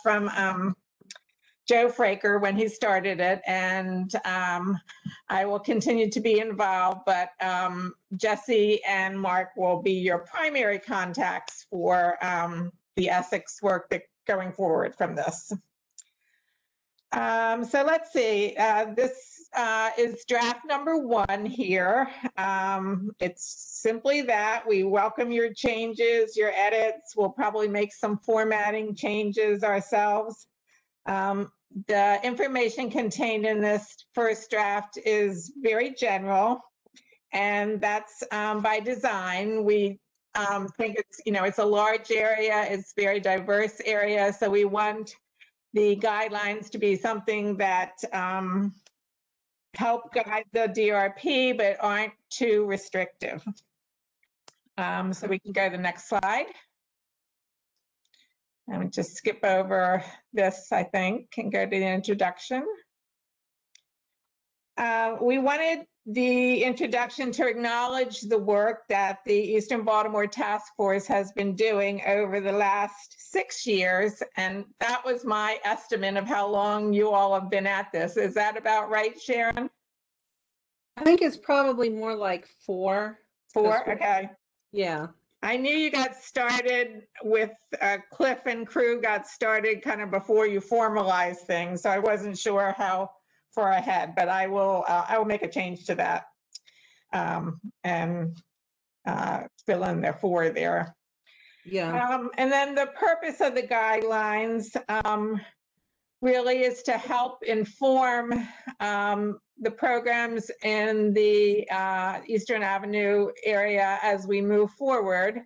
from Joe Fraker when he started it, and I will continue to be involved, but Jesse and Mark will be your primary contacts for the Essex work that going forward from this. So let's see, this is draft number 1 here. It's simply that we welcome your changes, your edits. We'll probably make some formatting changes ourselves. The information contained in this first draft is very general, and that's by design. We think it's, it's a large area, it's very diverse area, so we want the guidelines to be something that help guide the DRP, but aren't too restrictive. So we can go to the next slide. And we just skip over this, I think, and go to the introduction. We wanted the introduction to acknowledge the work that the Eastern Baltimore Task Force has been doing over the last 6 years, and that was my estimate of how long you all have been at this. Is that about right, Sharon? I think it's probably more like 4. 4, okay. Yeah. I knew you got started with Cliff and crew got started kind of before you formalized things, so I wasn't sure how far ahead, but I will make a change to that and fill in the 4 there. Yeah. And then the purpose of the guidelines really is to help inform the programs in the Eastern Avenue area as we move forward.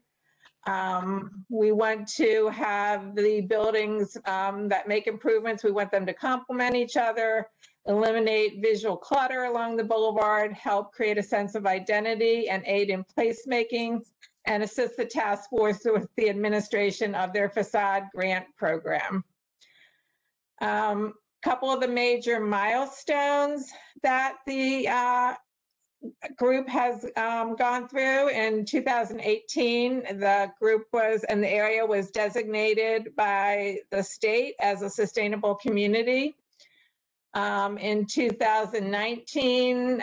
We want to have the buildings that make improvements, we want them to complement each other, eliminate visual clutter along the boulevard, help create a sense of identity and aid in placemaking, and assist the task force with the administration of their facade grant program. Couple of the major milestones that the group has gone through. In 2018, the group was, and the area was designated by the state as a sustainable community. In 2019,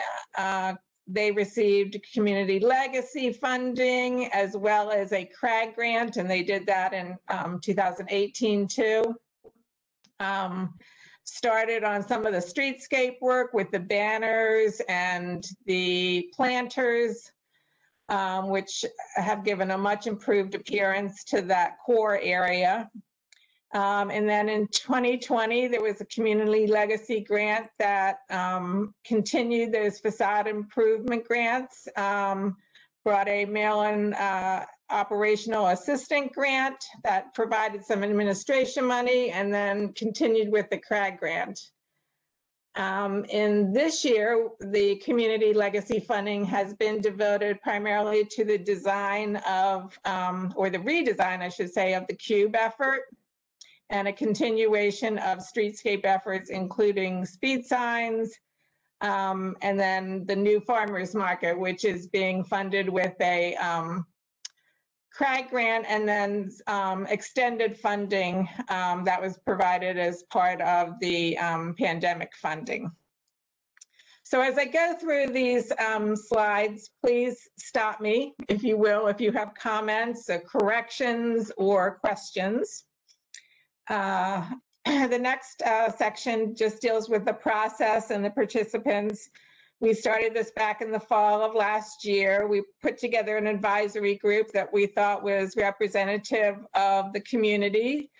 they received community legacy funding as well as a CRAG grant, and they did that in 2018 too. Started on some of the streetscape work with the banners and the planters, which have given a much improved appearance to that core area. And then in 2020, there was a community legacy grant that continued those facade improvement grants, brought a mail-in operational assistant grant that provided some administration money, and then continued with the CRAG grant. In this year, the community legacy funding has been devoted primarily to the design of, or the redesign, I should say, of the Cube effort, and a continuation of streetscape efforts, including speed signs, and then the new farmers market, which is being funded with a CRAG grant, and then extended funding that was provided as part of the pandemic funding. So as I go through these slides, please stop me, if you will, if you have comments or corrections or questions. The next section just deals with the process and the participants. We started this back in the fall of last year. We put together an advisory group that we thought was representative of the community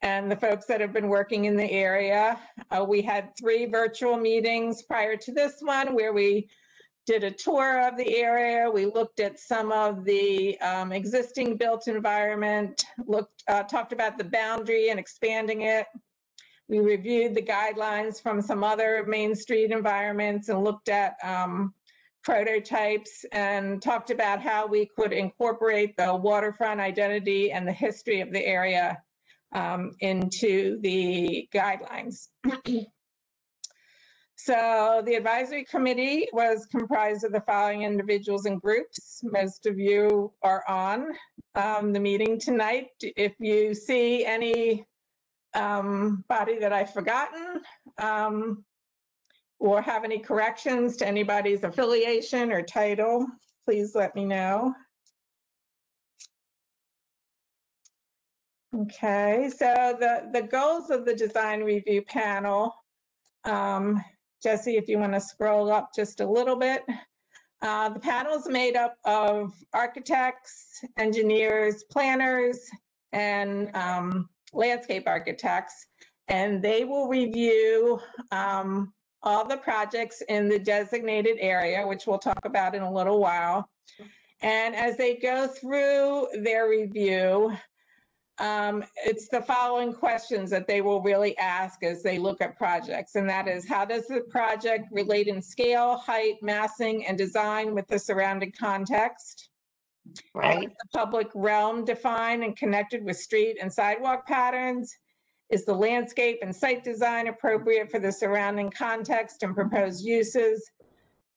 and the folks that have been working in the area. We had 3 virtual meetings prior to this one where we did a tour of the area. We looked at some of the existing built environment, talked about the boundary and expanding it. We reviewed the guidelines from some other Main Street environments and looked at prototypes and talked about how we could incorporate the waterfront identity and the history of the area into the guidelines. So the advisory committee was comprised of the following individuals and groups. Most of you are on the meeting tonight. If you see any body that I've forgotten, or have any corrections to anybody's affiliation or title, please let me know. Okay, so the goals of the design review panel, Jesse, if you want to scroll up just a little bit. The panel is made up of architects, engineers, planners, and landscape architects, and they will review all the projects in the designated area, which we'll talk about in a little while. And as they go through their review, it's the following questions that they will really ask as they look at projects. And that is, how does the project relate in scale, height, massing, and design with the surrounding context? Right. Is the public realm defined and connected with street and sidewalk patterns? Is the landscape and site design appropriate for the surrounding context and proposed uses?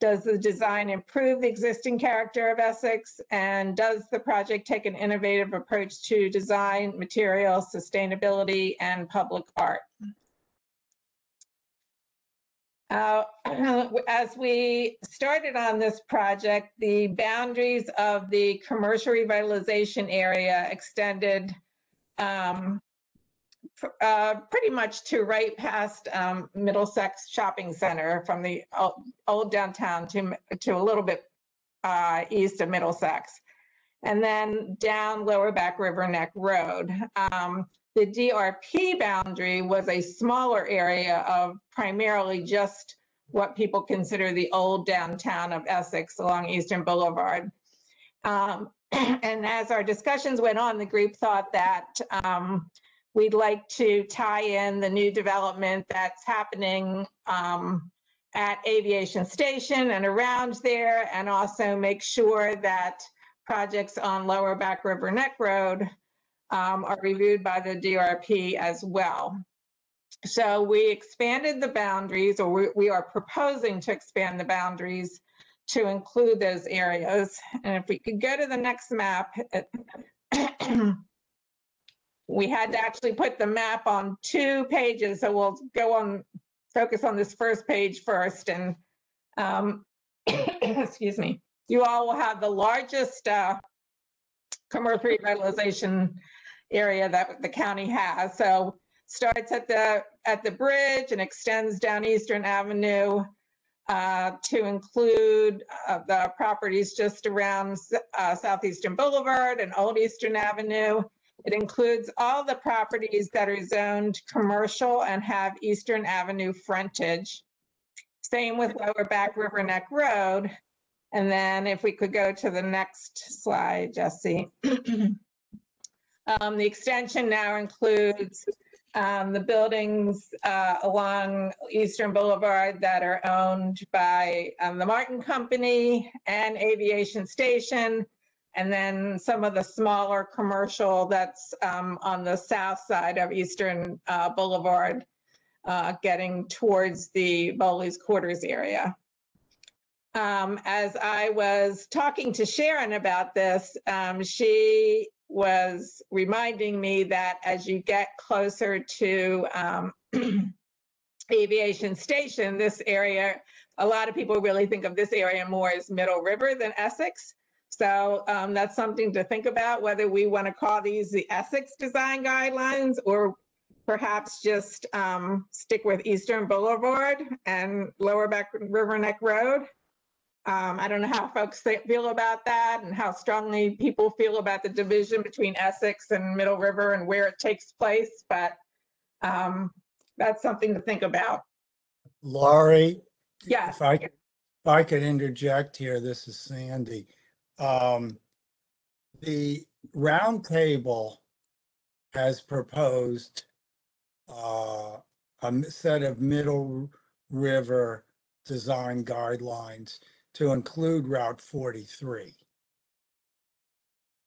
Does the design improve the existing character of Essex? And does the project take an innovative approach to design, materials, sustainability, and public art? As we started on this project, the boundaries of the commercial revitalization area extended pretty much to right past Middlesex Shopping Center, from the old downtown to a little bit east of Middlesex, and then down Lower Back River Neck Road. The DRP boundary was a smaller area of primarily just what people consider the old downtown of Essex along Eastern Boulevard. And as our discussions went on, the group thought that we'd like to tie in the new development that's happening at Aviation Station and around there, and also make sure that projects on Lower Back River Neck Road are reviewed by the DRP as well. So we expanded the boundaries, or we are proposing to expand the boundaries to include those areas. And if we could go to the next map, we had to actually put the map on 2 pages, so we'll focus on this first page first. And excuse me, you all will have the largest commercial revitalization area that the county has. So starts at the bridge and extends down Eastern Avenue to include the properties just around Southeastern Boulevard and Old Eastern Avenue. It includes all the properties that are zoned commercial and have Eastern Avenue frontage. Same with Lower Back River Neck Road. And then if we could go to the next slide, Jesse. The extension now includes the buildings along Eastern Boulevard that are owned by the Martin Company and Aviation Station, and then some of the smaller commercial that's on the south side of Eastern Boulevard, getting towards the Bowley's Quarters area. As I was talking to Sharon about this, she was reminding me that as you get closer to Aviation Station, this area, a lot of people really think of this area more as Middle River than Essex. So that's something to think about, whether we want to call these the Essex design guidelines, or perhaps just stick with Eastern Boulevard and Lower Back River Neck Road. I don't know how folks feel about that, and how strongly people feel about the division between Essex and Middle River and where it takes place, but that's something to think about. Laurie? Yes. If I could interject here, this is Sandy. The round table has proposed a set of Middle River design guidelines to include Route 43.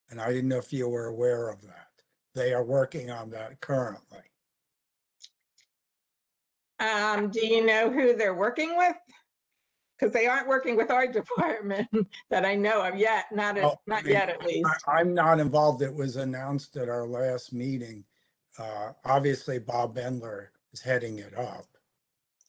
And I didn't know if you were aware of that. They are working on that currently. Do you know who they're working with? Because they aren't working with our department that I know of yet, not yet at least. I'm not involved. It was announced at our last meeting Obviously, Bob Bendler is heading it up.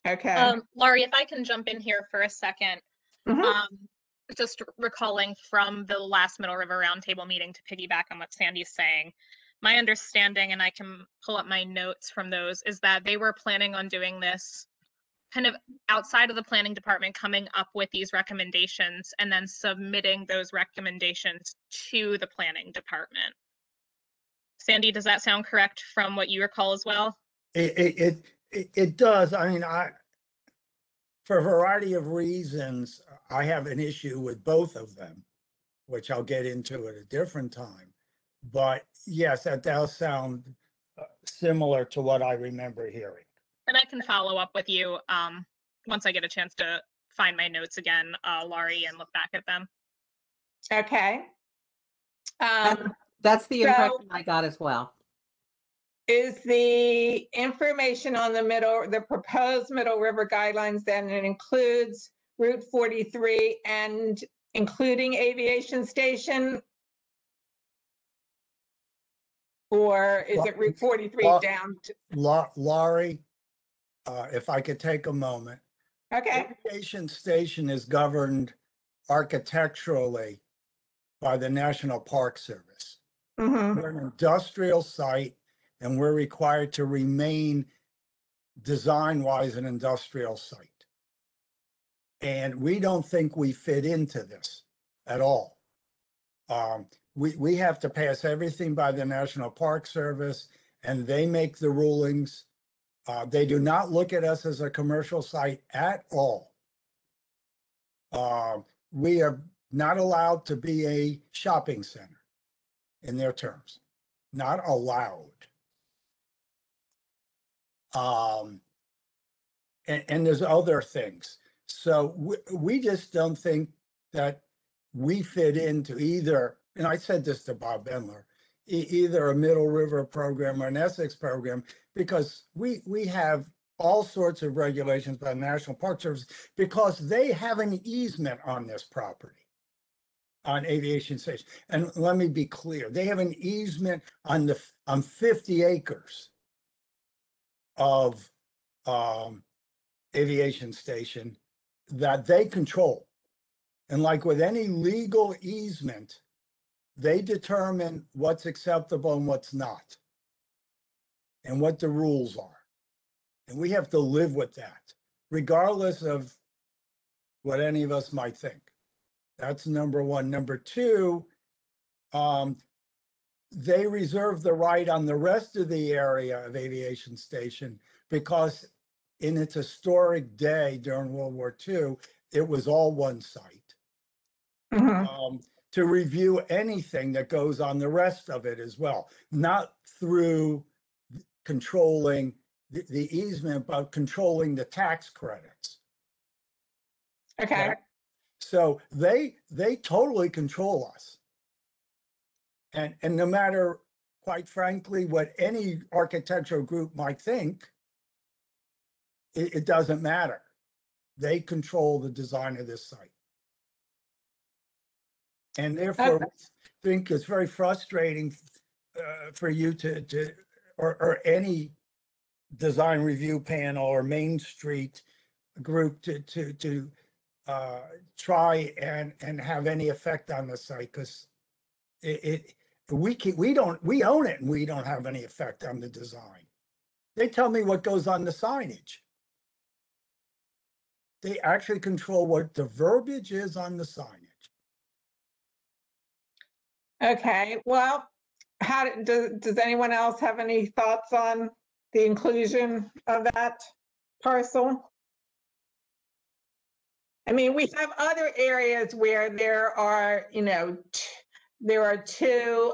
Okay. Laurie, if I can jump in here for a second. Mhm. Just recalling from the last Middle River Roundtable meeting to piggyback on what Sandy's saying, my understanding, and I can pull up my notes from those, is that they were planning on doing this kind of outside of the planning department, coming up with these recommendations and then submitting those recommendations to the planning department. Sandy, does that sound correct from what you recall as well? It does. I mean, for a variety of reasons, I have an issue with both of them, which I'll get into at a different time. But yes, that does sound similar to what I remember hearing. And I can follow up with you once I get a chance to find my notes again, Laurie, and look back at them. Okay. That's the so- impression I got as well. Is the information on the proposed Middle River guidelines, then it includes Route 43 and including Aviation Station? Or is it Route 43 down to? Laurie, if I could take a moment. Okay. Aviation Station is governed architecturally by the National Park Service. Mhm. We're an industrial site and we're required to remain design-wise an industrial site. And we don't think we fit into this at all. We have to pass everything by the National Park Service and they make the rulings. They do not look at us as a commercial site at all. We are not allowed to be a shopping center in their terms, not allowed. And there's other things. So we just don't think that we fit into either, and I said this to Bob Bendler, either a Middle River program or an Essex program, because we have all sorts of regulations by the National Park Service because they have an easement on this property, on Aviation Station. And let me be clear, they have an easement on 50 acres of Aviation Station that they control. And like with any legal easement, they determine what's acceptable and what's not, and what the rules are. And we have to live with that, regardless of what any of us might think. That's number one. Number two, they reserve the right on the rest of the area of Aviation Station because in its historic day during World War II, it was all one site. Mhm. To review anything that goes on the rest of it as well, not through controlling the easement, but controlling the tax credits. Okay. So they totally control us. And no matter, quite frankly, what any architectural group might think, it doesn't matter. They control the design of this site. And therefore, I think it's very frustrating for you or any design review panel or Main Street group to try and have any effect on the site, because we own it and we don't have any effect on the design. They tell me what goes on the signage. They actually control what the verbiage is on the signage. Okay. Well, does anyone else have any thoughts on the inclusion of that parcel? I mean, we have other areas where there are, there are two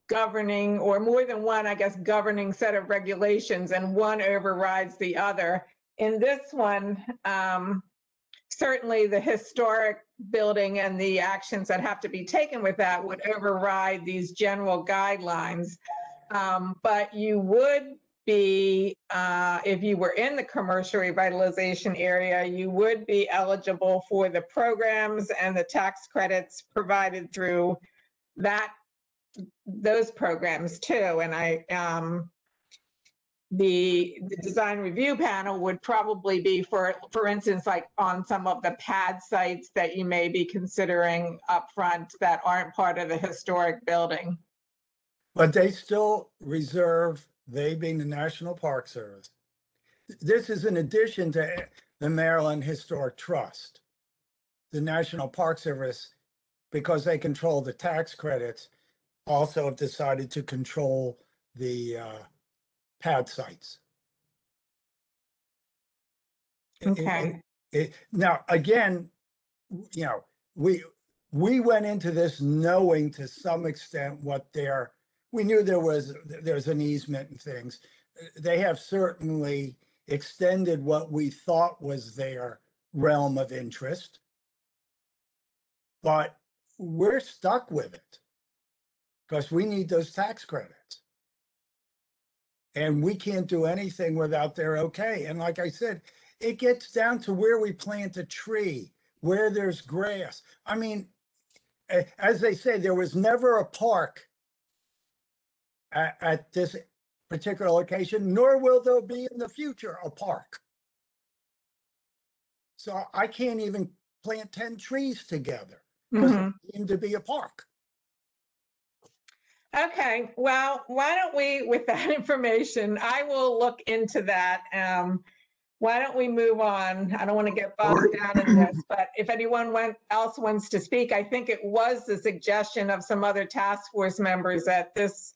governing, or more than one, I guess, governing set of regulations, and one overrides the other. In this one, certainly the historic building and the actions that have to be taken with that would override these general guidelines. But you would be, if you were in the commercial revitalization area, you would be eligible for the programs and the tax credits provided through that those programs too. And the design review panel would probably be for instance, like on some of the pad sites that you may be considering upfront that aren't part of the historic building. But they still reserve, they being the National Park Service. This is in addition to the Maryland Historic Trust. The National Park Service, because they control the tax credits, also have decided to control the pad sites. Okay. Now, again, you know, we went into this knowing to some extent what we knew there's an easement and things. They have certainly extended what we thought was their realm of interest, but we're stuck with it because we need those tax credits. And we can't do anything without their okay. And like I said, it gets down to where we plant a tree, where there's grass. I mean, as they say, there was never a park at this particular location, nor will there be in the future a park. So I can't even plant 10 trees together because it seemed to be a park. Okay, well, why don't we, with that information, I will look into that. Why don't we move on? I don't want to get bogged down in this, but if anyone else wants to speak, I think it was the suggestion of some other task force members that this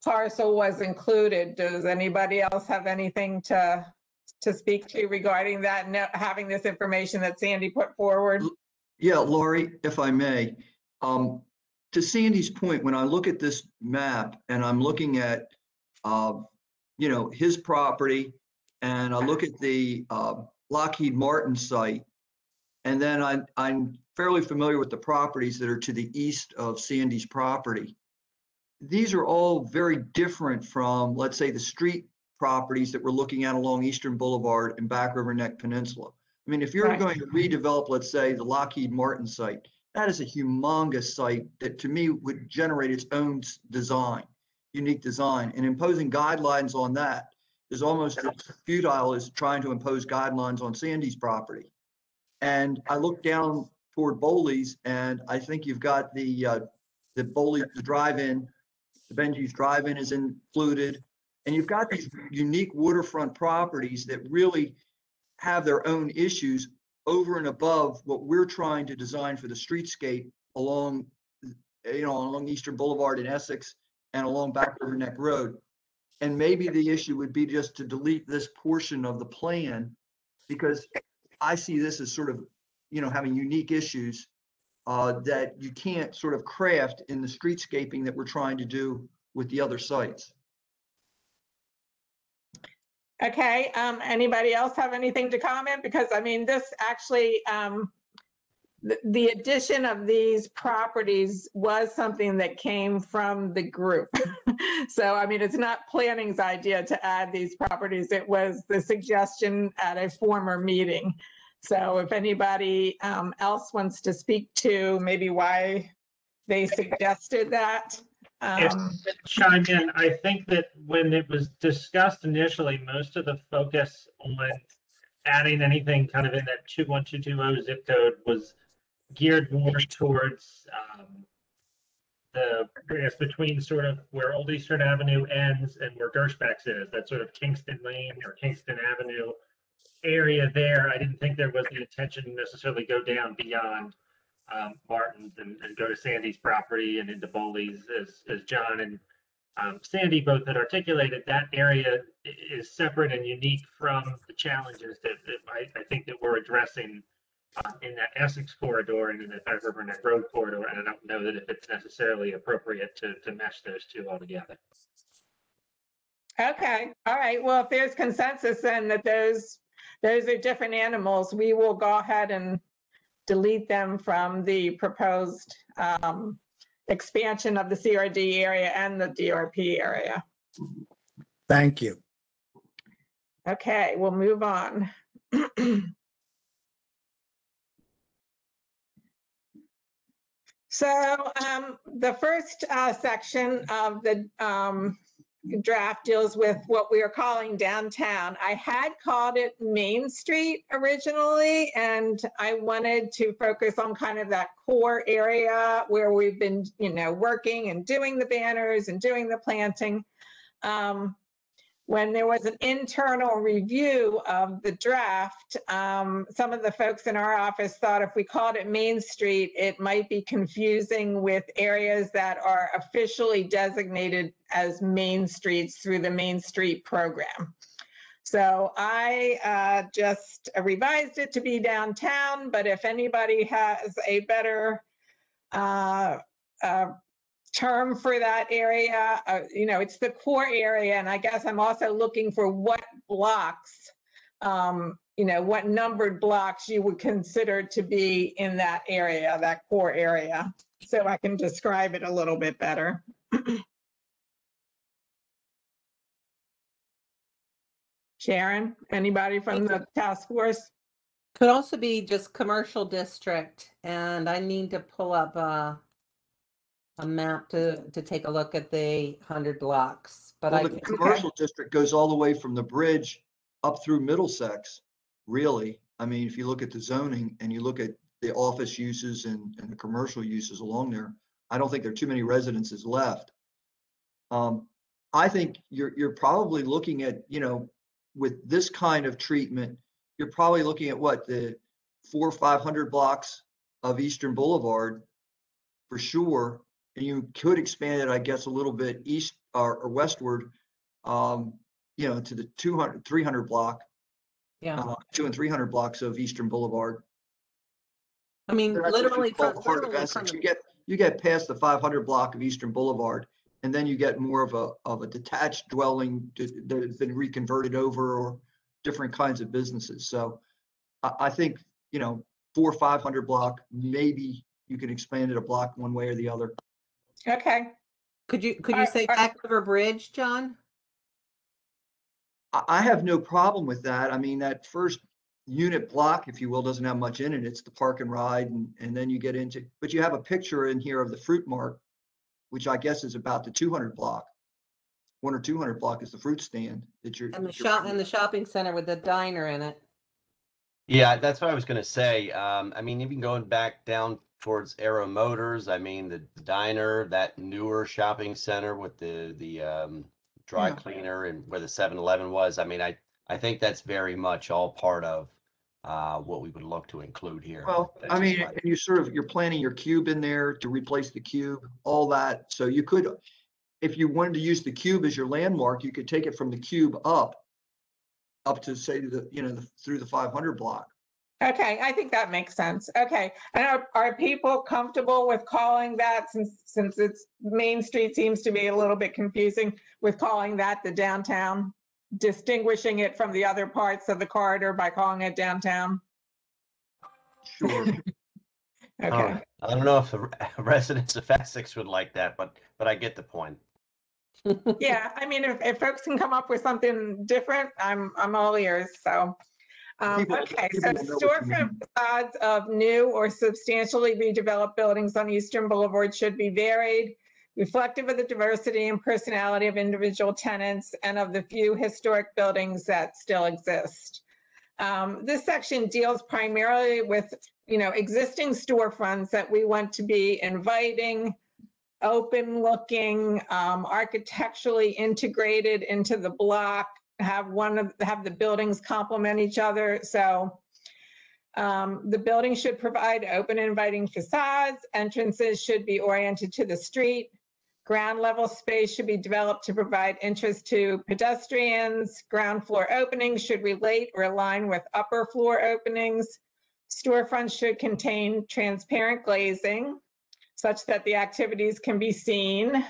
parcel was included. Does anybody else have anything to speak to regarding that, and having this information that Sandy put forward? Yeah, Laurie, if I may, to Sandy's point, when I look at this map and I'm looking at, you know, his property, and I look at the Lockheed Martin site, and then I'm fairly familiar with the properties that are to the east of Sandy's property. These are all very different from, let's say, the street properties that we're looking at along Eastern Boulevard and Back River Neck Peninsula. I mean, if you're going to redevelop, let's say, the Lockheed Martin site, that is a humongous site that to me would generate its own design, unique design, and imposing guidelines on that is almost as futile as trying to impose guidelines on Sandy's property. And I look down toward Bowley's, and I think you've got the Bowley, the drive-in, the Benji's drive-in is included, and you've got these unique waterfront properties that really have their own issues over and above what we're trying to design for the streetscape along, you know, along Eastern Boulevard in Essex and along Back River Neck Road. And maybe the issue would be just to delete this portion of the plan, because I see this as sort of, you know, having unique issues that you can't sort of craft in the streetscaping that we're trying to do with the other sites. Okay, anybody else have anything to comment? Because I mean, this actually, the addition of these properties was something that came from the group. So, I mean, it's not planning's idea to add these properties. It was the suggestion at a former meeting. So if anybody else wants to speak to maybe why they suggested that. Chime in. I think that when it was discussed initially, most of the focus on adding anything kind of in that 21220 zip code was geared more towards the, I guess, between sort of where Old Eastern Avenue ends and where Gershbacks is, that sort of Kingston Lane or Kingston Avenue area there. I didn't think there was the intention to necessarily go down beyond Martin's and go to Sandy's property and into Bowley's, as John and Sandy both had articulated. That area is separate and unique from the challenges that I think that we're addressing in that Essex corridor and in the Back River Neck Road corridor. And I don't know that if it's necessarily appropriate to mesh those two all together. Okay, all right. Well, if there's consensus then that those are different animals, we will go ahead and delete them from the proposed expansion of the CRD area and the DRP area. Thank you. Okay, we'll move on. So the first section of the draft deals with what we are calling downtown. I had called it Main Street originally, and I wanted to focus on kind of that core area where we've been, working and doing the banners and doing the planting. When there was an internal review of the draft, some of the folks in our office thought if we called it Main Street, it might be confusing with areas that are officially designated as main streets through the Main Street program. So I just revised it to be downtown, but if anybody has a better term for that area, it's the core area, and I guess I'm also looking for what blocks, what numbered blocks you would consider to be in that area, that core area, so I can describe it a little bit better. Sharon, anybody from the task force? Could also be just commercial district, and I need to pull up a map to take a look at the 100 blocks. But Well, the commercial district goes all the way from the bridge up through Middlesex, really. I mean, if you look at the zoning and you look at the office uses and the commercial uses along there, I don't think there are too many residences left. I think you're probably looking at, with this kind of treatment, you're probably looking at what, the 400 or 500 blocks of Eastern Boulevard for sure. And you could expand it, I guess, a little bit east or westward, to the 200, 300 block, 200 and 300 blocks of Eastern Boulevard. I mean, That's literally what you call heart of Essex. You get past the 500 block of Eastern Boulevard, and then you get more of a detached dwelling that has been reconverted over, or different kinds of businesses. So I think 400 or 500 block, maybe you can expand it a block one way or the other. Okay. Could you say Back River Bridge, John? I have no problem with that. I mean, that first unit block, if you will, doesn't have much in it. It's the park and ride, and then you get into, but you have a picture in here of the Fruit Mart, which I guess is about the 200 block. 100 or 200 block is the fruit stand that you're. And the shopping center with the diner in it. Yeah, that's what I was going to say. I mean, even going back down towards Aero Motors, I mean, the diner, that newer shopping center with the dry cleaner and where the 7-Eleven was. I mean, I think that's very much all part of what we would look to include here. Well, I mean, and you're planning your cube in there to replace the cube, all that. So you could, if you wanted to use the cube as your landmark, you could take it from the cube up to say through the 500 block. Okay, I think that makes sense. Okay, and are people comfortable with calling that, since it's Main Street seems to be a little bit confusing, with calling that the downtown, distinguishing it from the other parts of the corridor by calling it downtown? Sure. Okay. I don't know if the residents of Essex would like that, but I get the point. Yeah, I mean, if folks can come up with something different, I'm all ears. So, okay, so storefront facades of new or substantially redeveloped buildings on Eastern Boulevard should be varied, reflective of the diversity and personality of individual tenants and of the few historic buildings that still exist. This section deals primarily with, existing storefronts that we want to be inviting, open looking, architecturally integrated into the block, have the buildings complement each other. So the building should provide open and inviting facades. Entrances should be oriented to the street. Ground level space should be developed to provide interest to pedestrians. Ground floor openings should relate or align with upper floor openings. Storefronts should contain transparent glazing such that the activities can be seen.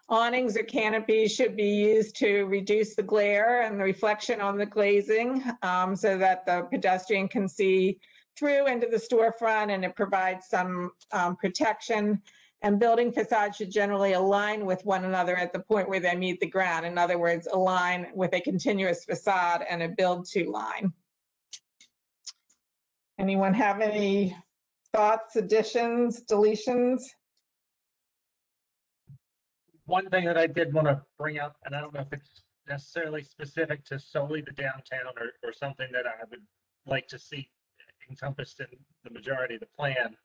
Awnings or canopies should be used to reduce the glare and the reflection on the glazing, so that the pedestrian can see through into the storefront, and it provides some protection. And building facades should generally align with one another at the point where they meet the ground. In other words, align with a continuous facade and a build-to line. Anyone have any thoughts, additions, deletions? one thing that I did want to bring up, and I don't know if it's necessarily specific to solely the downtown or something that I would like to see encompassed in the majority of the plan,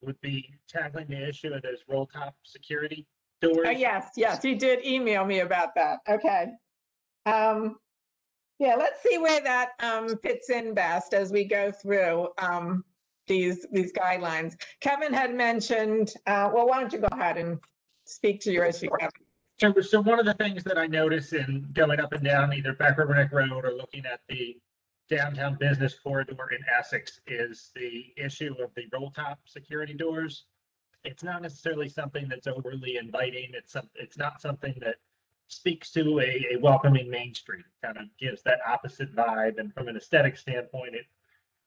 would be tackling the issue of those roll top security doors. Oh, yes, you did email me about that. Okay. Yeah, let's see where that fits in best as we go through these guidelines. Kevin had mentioned, well, why don't you go ahead and speak to your issue, Kevin? So one of the things that I notice in going up and down either Back River Neck Road or looking at the downtown business corridor in Essex is the issue of the roll top security doors. It's not necessarily something that's overly inviting. It's not something that speaks to a welcoming Main Street. It kind of gives that opposite vibe. And from an aesthetic standpoint, it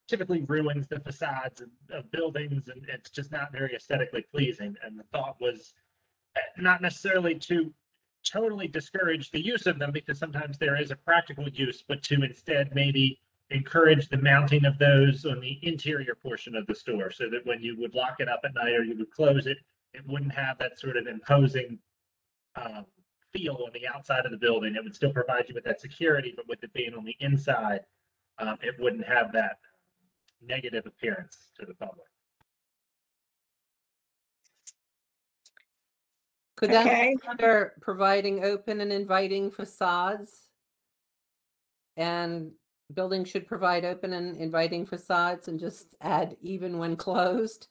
typically ruins the facades of buildings, and it's just not very aesthetically pleasing. And the thought was not necessarily to totally discourage the use of them, because sometimes there is a practical use, but to instead maybe encourage the mounting of those on the interior portion of the store, so that when you would lock it up at night or you would close it, it wouldn't have that sort of imposing feel on the outside of the building. It would still provide you with that security, but with it being on the inside, it wouldn't have that negative appearance to the public. Could that Okay. be under providing open and inviting facades? And buildings should provide open and inviting facades and just add even when closed?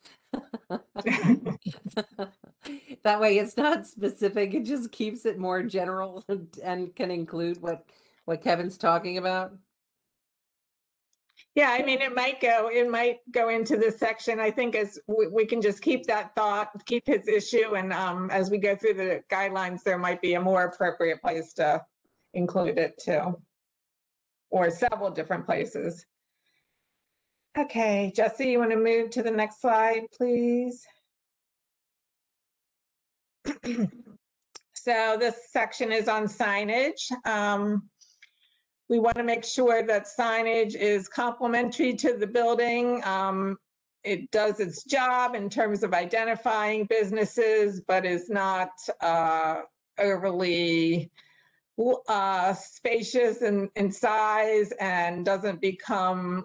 That way it's not specific, it just keeps it more general and can include what Kevin's talking about. Yeah, I mean, it might go into this section. I think as we can just keep that thought, keep his issue, and as we go through the guidelines, there might be a more appropriate place to include it too, or several different places. Okay, Jesse, you want to move to the next slide, please? So this section is on signage. We want to make sure that signage is complementary to the building. It does its job in terms of identifying businesses, but is not overly spacious in size, and doesn't become,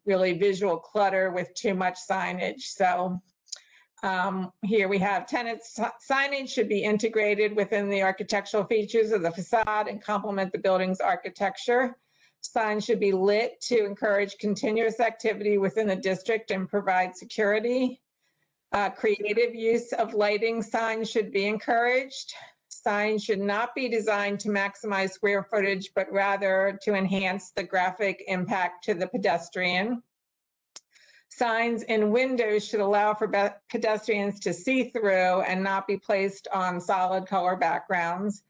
really visual clutter with too much signage. So here we have tenant signage should be integrated within the architectural features of the facade and complement the building's architecture. Signs should be lit to encourage continuous activity within the district and provide security. Creative use of lighting signs should be encouraged. Signs should not be designed to maximize square footage, but rather to enhance the graphic impact to the pedestrian. Signs in windows should allow for pedestrians to see through and not be placed on solid color backgrounds.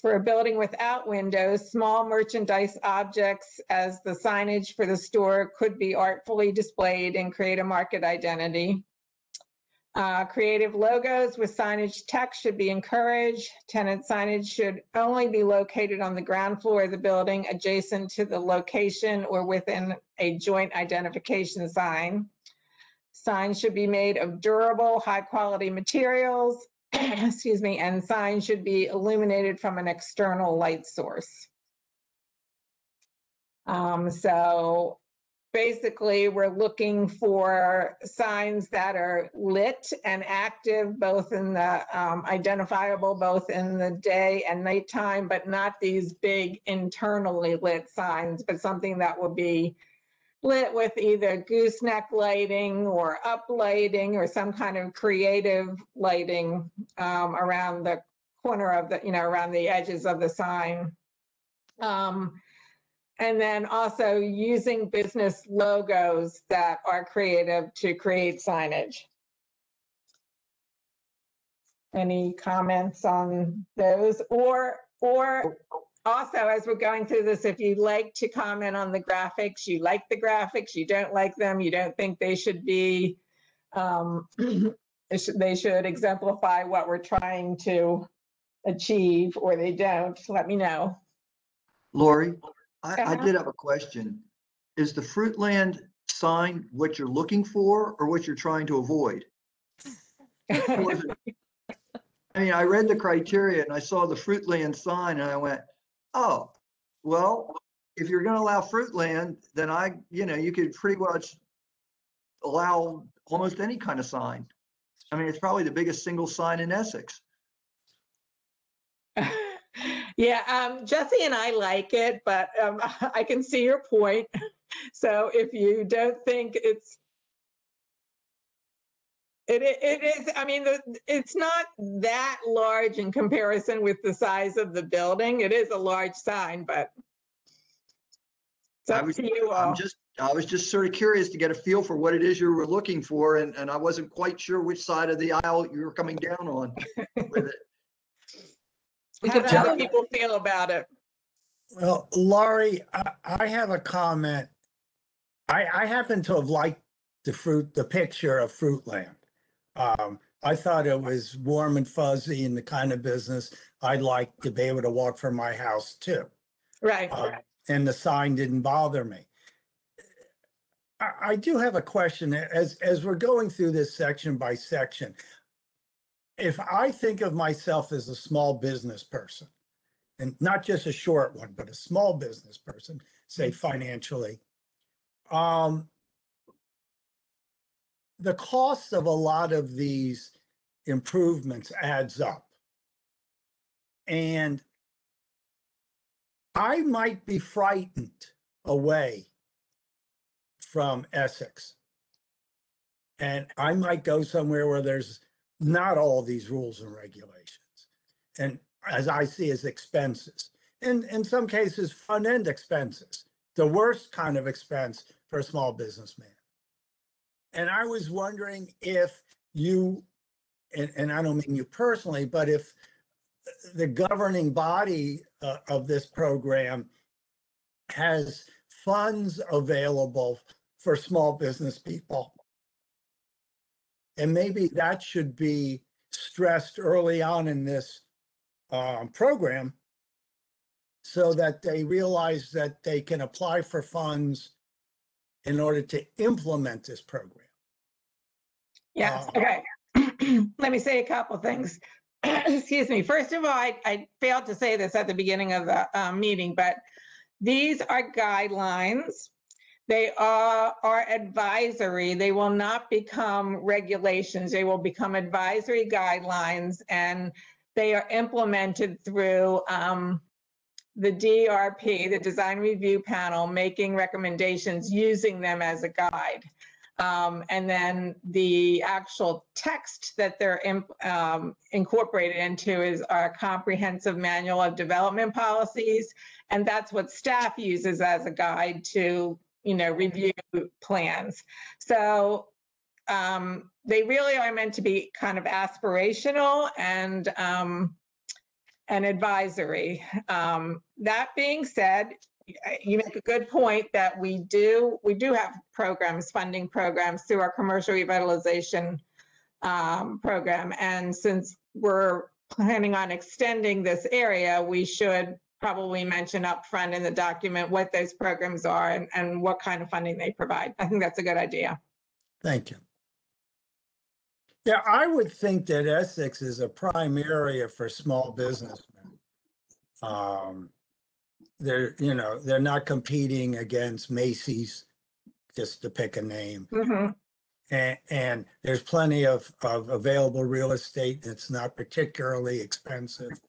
For a building without windows, small merchandise objects as the signage for the store could be artfully displayed and create a market identity. Creative logos with signage text should be encouraged. Tenant signage should only be located on the ground floor of the building, adjacent to the location or within a joint identification sign. Signs should be made of durable, high-quality materials, excuse me, and signs should be illuminated from an external light source. So basically, we're looking for signs that are lit and active, both in the identifiable, both in the day and nighttime, but not these big internally lit signs, but something that will be lit with either gooseneck lighting or up lighting or some kind of creative lighting around the corner of the, around the edges of the sign. And then also using business logos that are creative to create signage. Any comments on those? Or also, as we're going through this, if you'd like to comment on the graphics, you like the graphics, you don't like them, you don't think they should be, they should exemplify what we're trying to achieve, or they don't, let me know. Lori, I did have a question. Is the Fruitland sign what you're looking for or what you're trying to avoid? I mean, I read the criteria and I saw the Fruitland sign and I went, oh, well, if you're gonna allow Fruitland, then you could pretty much allow almost any kind of sign. I mean, it's probably the biggest single sign in Essex. Yeah, Jesse and I like it, but I can see your point. So if you don't think it is, I mean, it's not that large in comparison with the size of the building. It is a large sign, but it's up to you all. I was just sort of curious to get a feel for what it is you were looking for, and I wasn't quite sure which side of the aisle you were coming down on with it. How do other people feel about it? Well, Laurie, I have a comment. I happen to have liked the picture of Fruitland. I thought it was warm and fuzzy and the kind of business I'd like to be able to walk from my house to. Right. And the sign didn't bother me. I do have a question as we're going through this section by section. If I think of myself as a small business person, and not just a short one, but a small business person, say financially, the cost of a lot of these improvements adds up. And I might be frightened away from Essex. And I might go somewhere where there's not all these rules and regulations. And as I see as expenses, and in some cases, front-end expenses, the worst kind of expense for a small businessman. And I was wondering if you, and I don't mean you personally, but if the governing body of this program has funds available for small business people. And maybe that should be stressed early on in this program so that they realize that they can apply for funds in order to implement this program. Yes, okay. Let me say a couple things. Excuse me. First of all, I failed to say this at the beginning of the meeting, but these are guidelines. They are advisory. They will not become regulations. They will become advisory guidelines, and they are implemented through the DRP, the Design Review Panel, making recommendations using them as a guide. And then the actual text that they're incorporated into is our comprehensive manual of development policies. And that's what staff uses as a guide to, review plans. So they really are meant to be kind of aspirational and advisory. That being said, you make a good point that we do have programs, funding programs through our commercial revitalization program. And since we're planning on extending this area, we should probably mention up front in the document what those programs are and what kind of funding they provide. I think that's a good idea. Thank you. Yeah, I would think that Essex is a prime area for small businessmen. They're not competing against Macy's, just to pick a name. Mm-hmm. And there's plenty of available real estate that's not particularly expensive.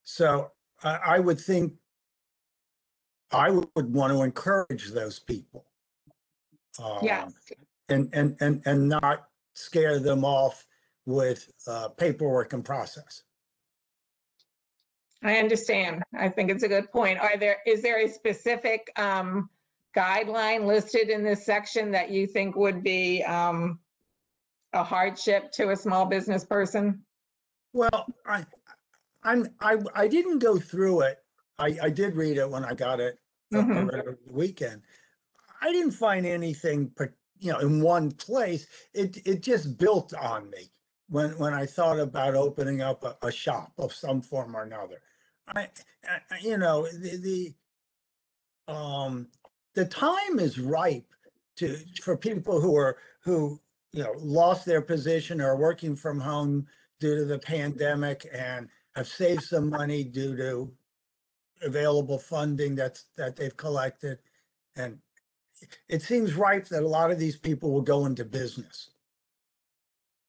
So I would think I would want to encourage those people. Yes. And not scare them off with paperwork and process. I understand. I think it's a good point. Is there a specific guideline listed in this section that you think would be a hardship to a small business person? Well, I didn't go through it. I did read it when I got it over the weekend. I didn't find anything, in one place. It just built on me when I thought about opening up a shop of some form or another. The time is ripe for people who lost their position or working from home due to the pandemic and have saved some money due to available funding that they've collected. And it seems right that a lot of these people will go into business.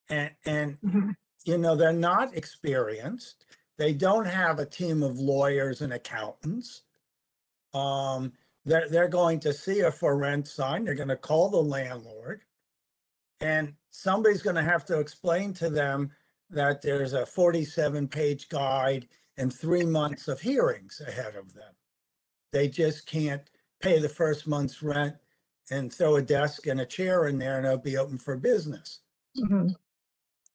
And you know, they're not experienced. They don't have a team of lawyers and accountants. They're going to see a for rent sign. They're going to call the landlord, and somebody's going to have to explain to them that there's a 47-page guide and 3 months of hearings ahead of them. They just can't pay the first month's rent and throw a desk and a chair in there and it'll be open for business.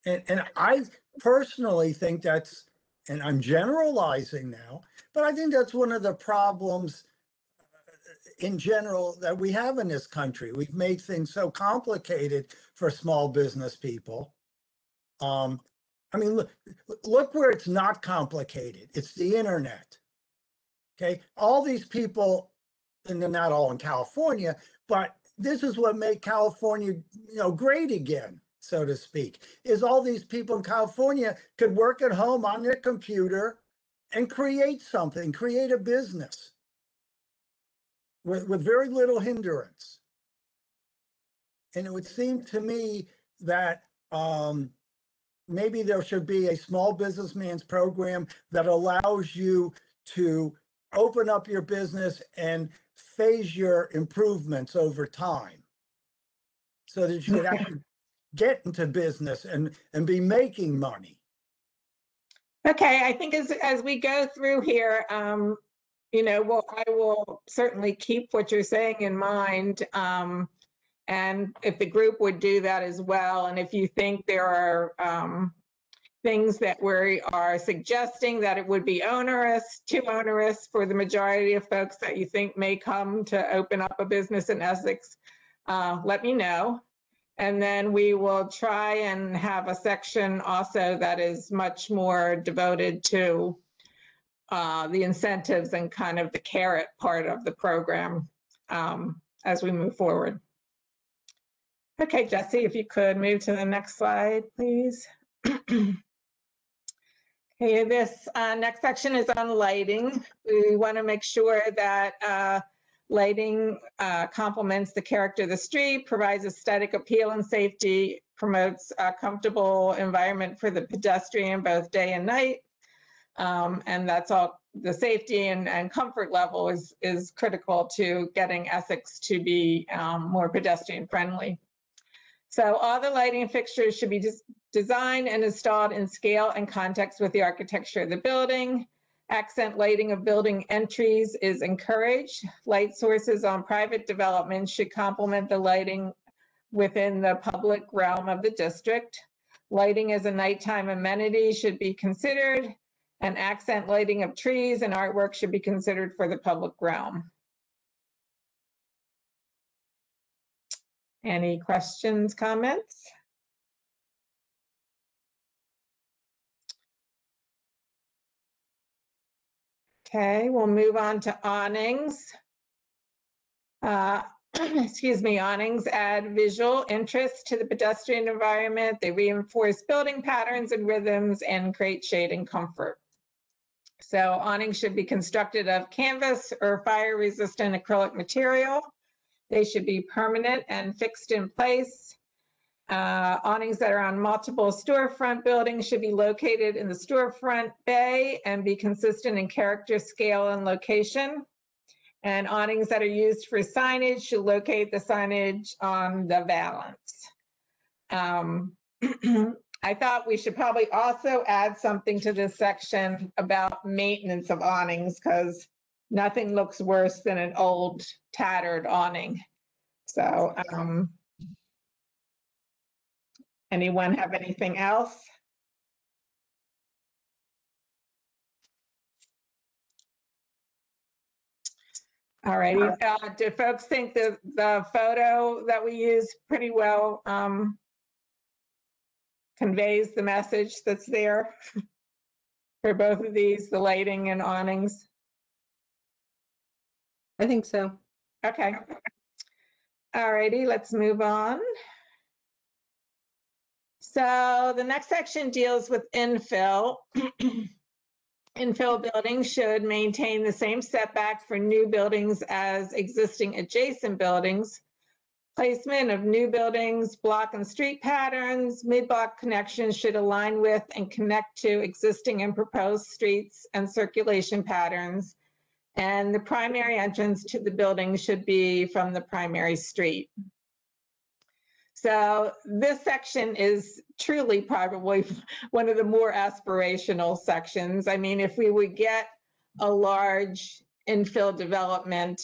And I personally think that's, and I'm generalizing now, but I think that's one of the problems in general that we have in this country. We've made things so complicated for small business people. I mean, look where it's not complicated. It's the internet. Okay, all these people, and they're not all in California, but this is what made California, you know, great again, so to speak, is all these people in California could work at home on their computer and create something, create a business with very little hindrance. And it would seem to me that maybe there should be a small businessman's program that allows you to open up your business and phase your improvements over time so that you could actually get into business and be making money. Okay, I think as we go through here, you know, well, I will certainly keep what you're saying in mind. And if the group would do that as well, and if you think there are things that we are suggesting that it would be too onerous for the majority of folks that you think may come to open up a business in Essex, let me know. And then we will try and have a section also that is much more devoted to the incentives and kind of the carrot part of the program as we move forward. Okay, Jesse, if you could move to the next slide, please. Okay, this next section is on lighting. We want to make sure that lighting complements the character of the street, provides aesthetic appeal and safety, promotes a comfortable environment for the pedestrian both day and night. And that's all, the safety and comfort level is critical to getting Essex to be more pedestrian friendly. So all the lighting fixtures should be designed and installed in scale and context with the architecture of the building. Accent lighting of building entries is encouraged. Light sources on private developments should complement the lighting within the public realm of the district. Lighting as a nighttime amenity should be considered, and accent lighting of trees and artwork should be considered for the public realm. Any questions, comments? Okay, we'll move on to awnings. Excuse me, awnings add visual interest to the pedestrian environment. They reinforce building patterns and rhythms and create shade and comfort. So awnings should be constructed of canvas or fire-resistant acrylic material. They should be permanent and fixed in place. Awnings that are on multiple storefront buildings should be located in the storefront bay and be consistent in character, scale, and location. And awnings that are used for signage should locate the signage on the valance. I thought we should probably also add something to this section about maintenance of awnings, because nothing looks worse than an old tattered awning. So anyone have anything else? All righty. Do folks think the photo that we use pretty well conveys the message that's there for both of these, the lighting and awnings? I think so. Okay. All righty, let's move on. So the next section deals with infill. Infill buildings should maintain the same setback for new buildings as existing adjacent buildings. Placement of new buildings, block and street patterns, mid-block connections should align with and connect to existing and proposed streets and circulation patterns. And the primary entrance to the building should be from the primary street. So this section is truly probably one of the more aspirational sections. I mean, if we would get a large infill development,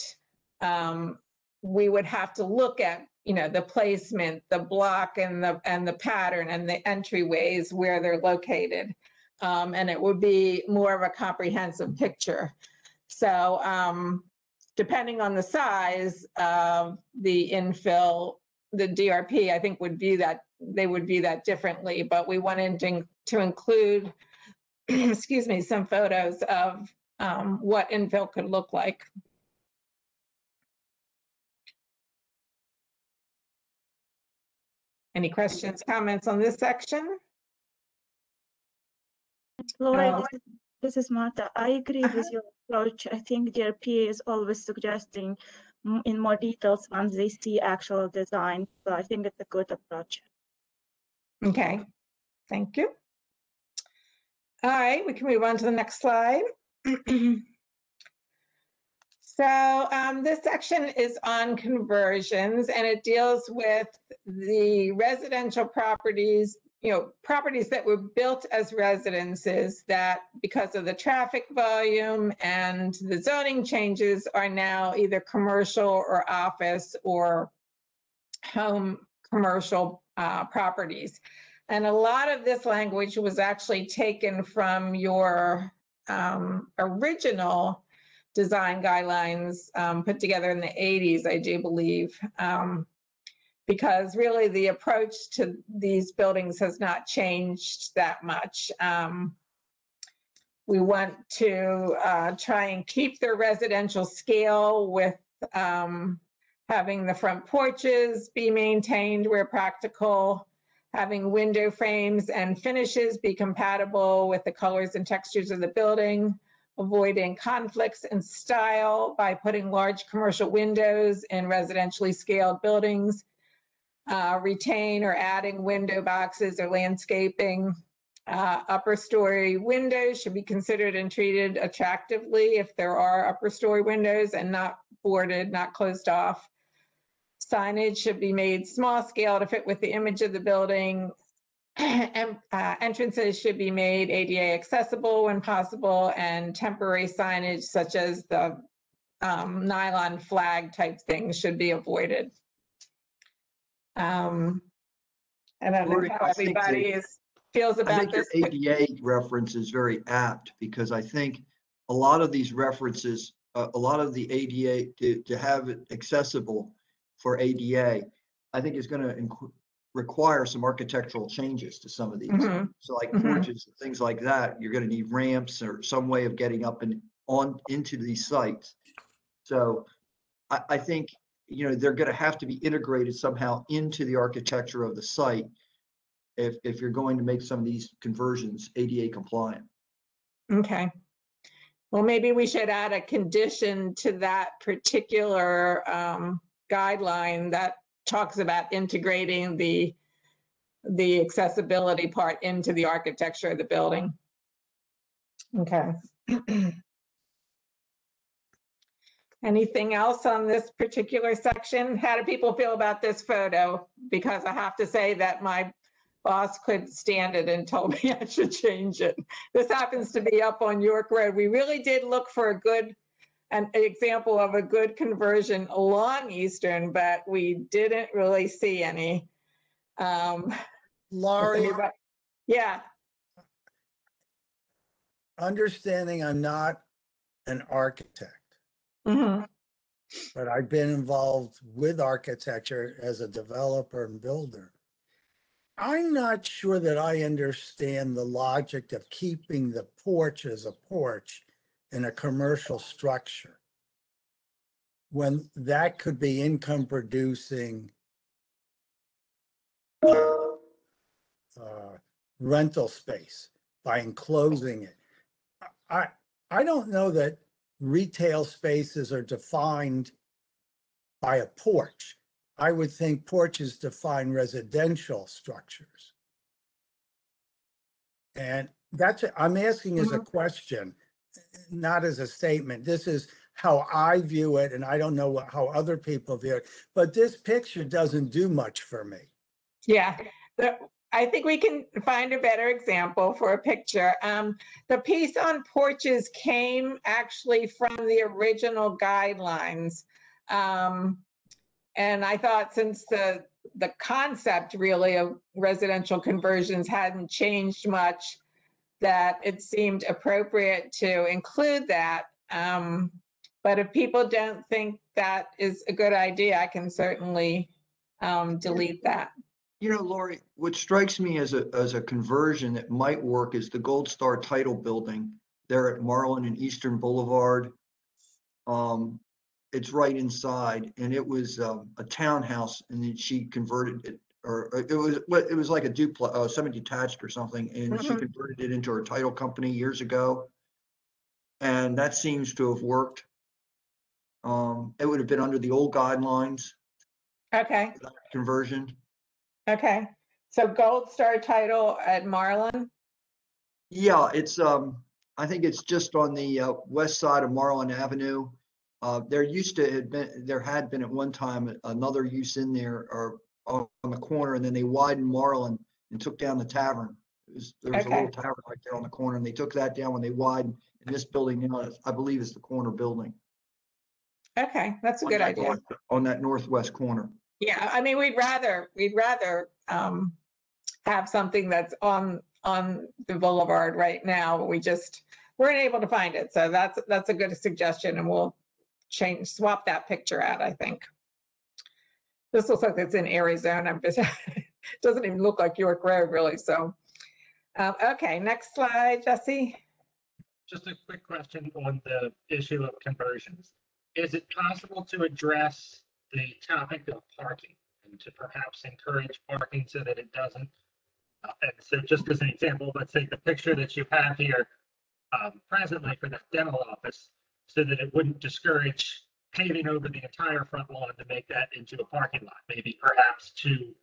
we would have to look at, you know, the placement, the block and the pattern and the entryways where they're located. And it would be more of a comprehensive picture. So depending on the size of the infill, the DRP, I think would view that, they would view that differently, but we wanted to include, excuse me, some photos of what infill could look like. Any questions, comments on this section? Laura, this is Marta. I agree with your approach. I think DRP is always suggesting in more details once they see actual design. So I think it's a good approach. Okay, thank you. All right, we can move on to the next slide. So this section is on conversions, and it deals with the residential properties, you know, properties that were built as residences that, because of the traffic volume and the zoning changes, are now either commercial or office or home commercial properties. And a lot of this language was actually taken from your original design guidelines put together in the 80s, I do believe, because really the approach to these buildings has not changed that much. We want to try and keep the residential scale with having the front porches be maintained where practical, having window frames and finishes be compatible with the colors and textures of the building, avoiding conflicts in style by putting large commercial windows in residentially scaled buildings, retain or adding window boxes or landscaping. Upper story windows should be considered and treated attractively if there are upper story windows and not boarded, not closed off. Signage should be made small scale to fit with the image of the building. Entrances should be made ADA accessible when possible, and temporary signage such as the nylon flag type things should be avoided. And I don't know how everybody feels I about think your this. ADA reference is very apt, because I think a lot of these references, a lot of the ADA, to have it accessible for ADA, I think is going to require some architectural changes to some of these. Mhm. So like Mhm. porches and things like that, you're going to need ramps or some way of getting up and on into these sites. So I think, you know, they're going to have to be integrated somehow into the architecture of the site if you're going to make some of these conversions ADA compliant. Okay. Well, maybe we should add a condition to that particular guideline that talks about integrating the accessibility part into the architecture of the building. Okay. Anything else on this particular section? How do people feel about this photo? Because I have to say that my boss couldn't stand it and told me I should change it. This happens to be up on York Road. We really did look for an example of a good conversion along Eastern, but we didn't really see any. Laurie, Yeah. understanding I'm not an architect, Mhm. but I've been involved with architecture as a developer and builder. I'm not sure that I understand the logic of keeping the porch as a porch in a commercial structure, when that could be income producing rental space by enclosing it. I don't know that retail spaces are defined by a porch. I would think porches define residential structures. And I'm asking as a question, not as a statement. This is how I view it, and I don't know how other people view it, but this picture doesn't do much for me. Yeah, I think we can find a better example for a picture. The piece on porches came actually from the original guidelines. And I thought since the concept really of residential conversions hadn't changed much, that it seemed appropriate to include that. But if people don't think that is a good idea, I can certainly delete that. You know, Lori, what strikes me as a conversion that might work is the Gold Star Title Building there at Marlin and Eastern Boulevard. It's right inside, and it was a townhouse, and then she converted it, or it was like a duplex, semi-detached or something, and she converted it into her title company years ago, and that seems to have worked. It would have been under the old guidelines. Okay. Conversion. Okay. So Gold Star Title at Marlin? Yeah, it's I think it's just on the west side of Marlin Avenue. There had been at one time another use in there or on the corner, and then they widened Marlin and took down the tavern. There was a little tavern right there on the corner, and they took that down when they widened. And this building now, I believe, is the corner building. Okay, that's a good idea. On that northwest corner. Yeah, I mean, we'd rather have something that's on the boulevard right now, but we just weren't able to find it. So that's a good suggestion, and we'll swap that picture out, I think. This looks like it's in Arizona. Doesn't even look like York Road, really. So, okay, next slide, Jesse. Just a quick question on the issue of conversions. Is it possible to address the topic of parking and to perhaps encourage parking so that it doesn't? And so just as an example, let's say the picture that you have here presently for the dental office, so that it wouldn't discourage paving over the entire front lawn to make that into a parking lot. Maybe perhaps to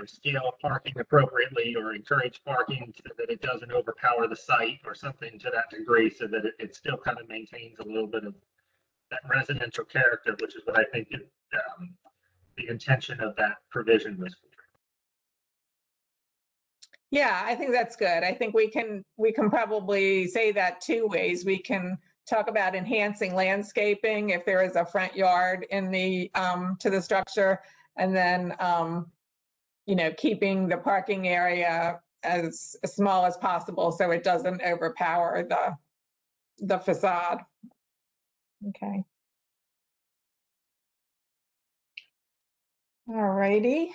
scale parking appropriately or encourage parking so that it doesn't overpower the site or something to that degree, so that it still kind of maintains a little bit of that residential character, which is what I think the intention of that provision was for. Yeah, I think that's good. I think we can probably say that two ways. We can talk about enhancing landscaping if there is a front yard in the to the structure, and then keeping the parking area as small as possible so it doesn't overpower the facade. Okay. All righty.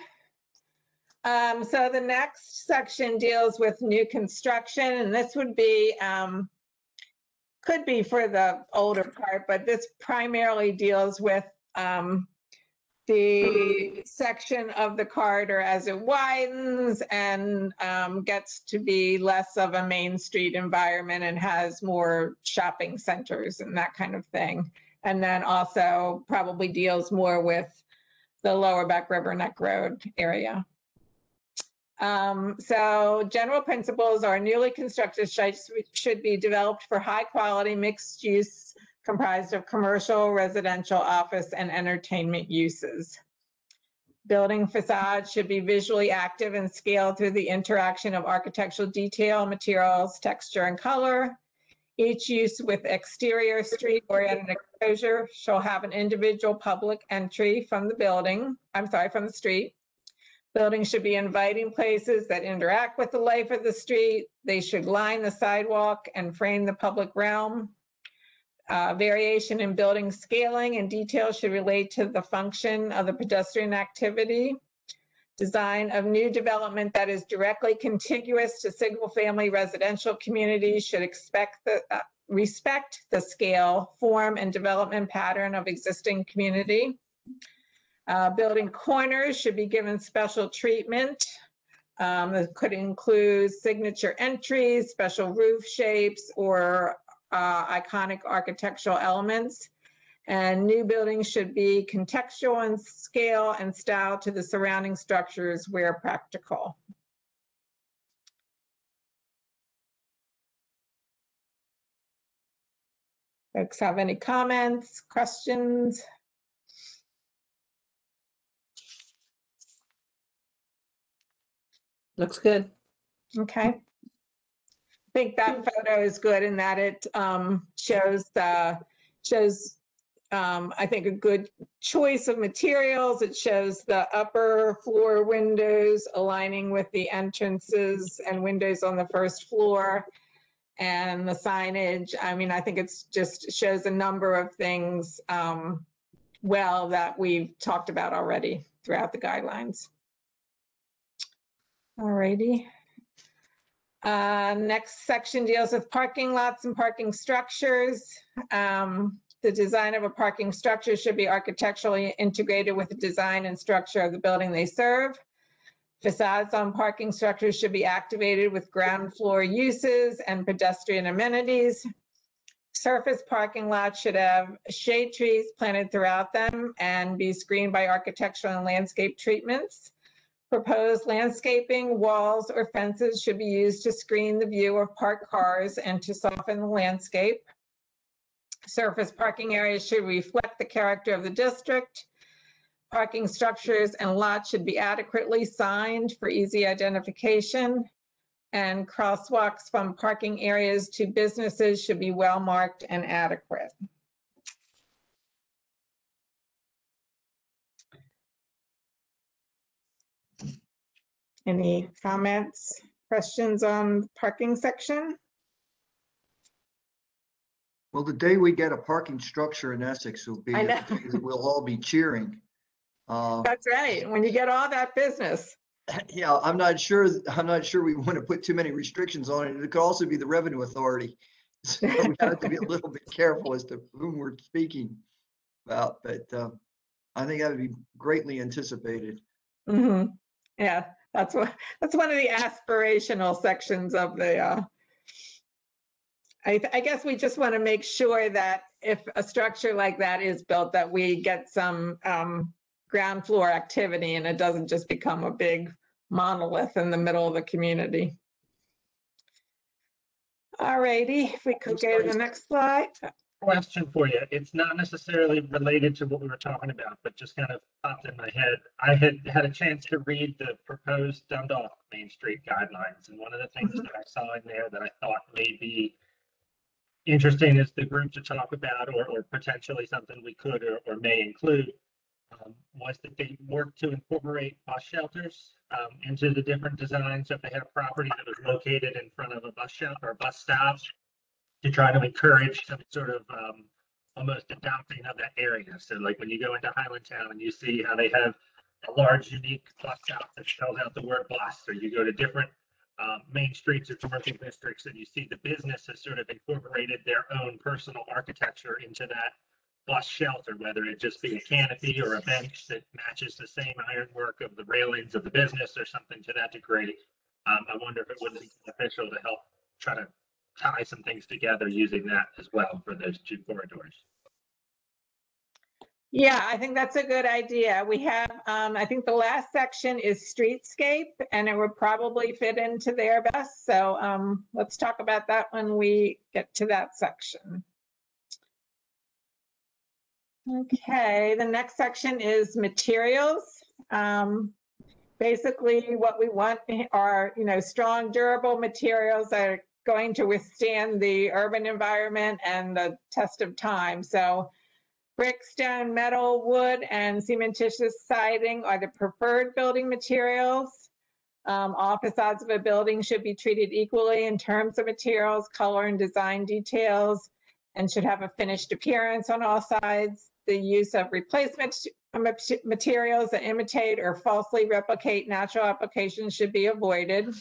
So the next section deals with new construction, and this would be, could be for the older part, but this primarily deals with the section of the corridor as it widens and gets to be less of a Main Street environment and has more shopping centers and that kind of thing. And then also probably deals more with the Lower Back River Neck Road area. So general principles are newly constructed sites should be developed for high quality mixed use comprised of commercial, residential, office, and entertainment uses. Building facades should be visually active and scaled through the interaction of architectural detail, materials, texture, and color. Each use with exterior street-oriented exposure shall have an individual public entry from the street. Buildings should be inviting places that interact with the life of the street. They should line the sidewalk and frame the public realm. Variation in building scaling and detail should relate to the function of the pedestrian activity. Design of new development that is directly contiguous to single-family residential communities should respect the scale, form, and development pattern of existing community. Building corners should be given special treatment. That could include signature entries, special roof shapes, or iconic architectural elements. And new buildings should be contextual in scale and style to the surrounding structures where practical. Folks have any comments, questions? Looks good. Okay. I think that photo is good in that it shows I think a good choice of materials. It shows the upper floor windows aligning with the entrances and windows on the first floor, and the signage. I mean, I think it's just shows a number of things well that we've talked about already throughout the guidelines. All righty. Next section deals with parking lots and parking structures. The design of a parking structure should be architecturally integrated with the design and structure of the building they serve. Facades on parking structures should be activated with ground floor uses and pedestrian amenities. Surface parking lots should have shade trees planted throughout them and be screened by architectural and landscape treatments. Proposed landscaping, walls, or fences should be used to screen the view of parked cars and to soften the landscape. Surface parking areas should reflect the character of the district. Parking structures and lots should be adequately signed for easy identification. And crosswalks from parking areas to businesses should be well marked and adequate. Any comments, questions on the parking section? Well, the day we get a parking structure in Essex will be, I know. the day that we'll all be cheering. That's right, when you get all that business. Yeah, I'm not sure we want to put too many restrictions on it. It could also be the revenue authority. So we have to be a little bit careful as to whom we're speaking about, but I think that would be greatly anticipated. Mm-hmm. Yeah, that's one of the aspirational sections of the I guess we just want to make sure that if a structure like that is built, that we get some ground floor activity and it doesn't just become a big monolith in the middle of the community. All righty, if we could go to the next slide. Question for you. It's not necessarily related to what we were talking about, but just kind of popped in my head. I had a chance to read the proposed Dundalk Main Street guidelines, and one of the things that I saw in there that I thought may be interesting as the group to talk about, or potentially something we could or may include, was that they work to incorporate bus shelters into the different designs. So if they had a property that was located in front of a bus shelter or bus stops, to try to encourage some sort of almost adopting of that area. So like when you go into Highlandtown and you see how they have a large unique bus stop that spells out the word bus, or you go to different main streets or commercial districts and you see the business has sort of incorporated their own personal architecture into that bus shelter, whether it just be a canopy or a bench that matches the same ironwork of the railings of the business or something to that degree. I wonder if it wouldn't be beneficial to help try to tie some things together using that as well for those two corridors. Yeah, I think that's a good idea. We have, I think the last section is streetscape, and it would probably fit into there best. So let's talk about that when we get to that section. Okay, the next section is materials. Basically, what we want are, strong, durable materials that are going to withstand the urban environment and the test of time. So brick, stone, metal, wood, and cementitious siding are the preferred building materials. All facades of a building should be treated equally in terms of materials, color, and design details, and should have a finished appearance on all sides. The use of replacement materials that imitate or falsely replicate natural applications should be avoided.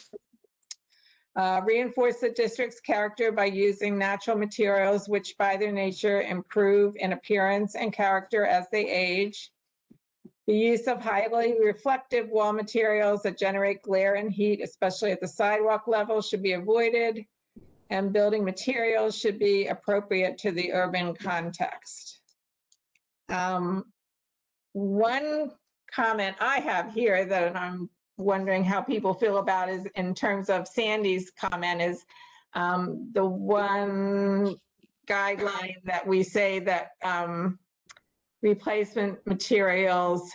Reinforce the district's character by using natural materials, which by their nature improve in appearance and character as they age. The use of highly reflective wall materials that generate glare and heat, especially at the sidewalk level, should be avoided. And building materials should be appropriate to the urban context. One comment I have here that I'm wondering how people feel about is in terms of Sandy's comment is the one guideline that we say that replacement materials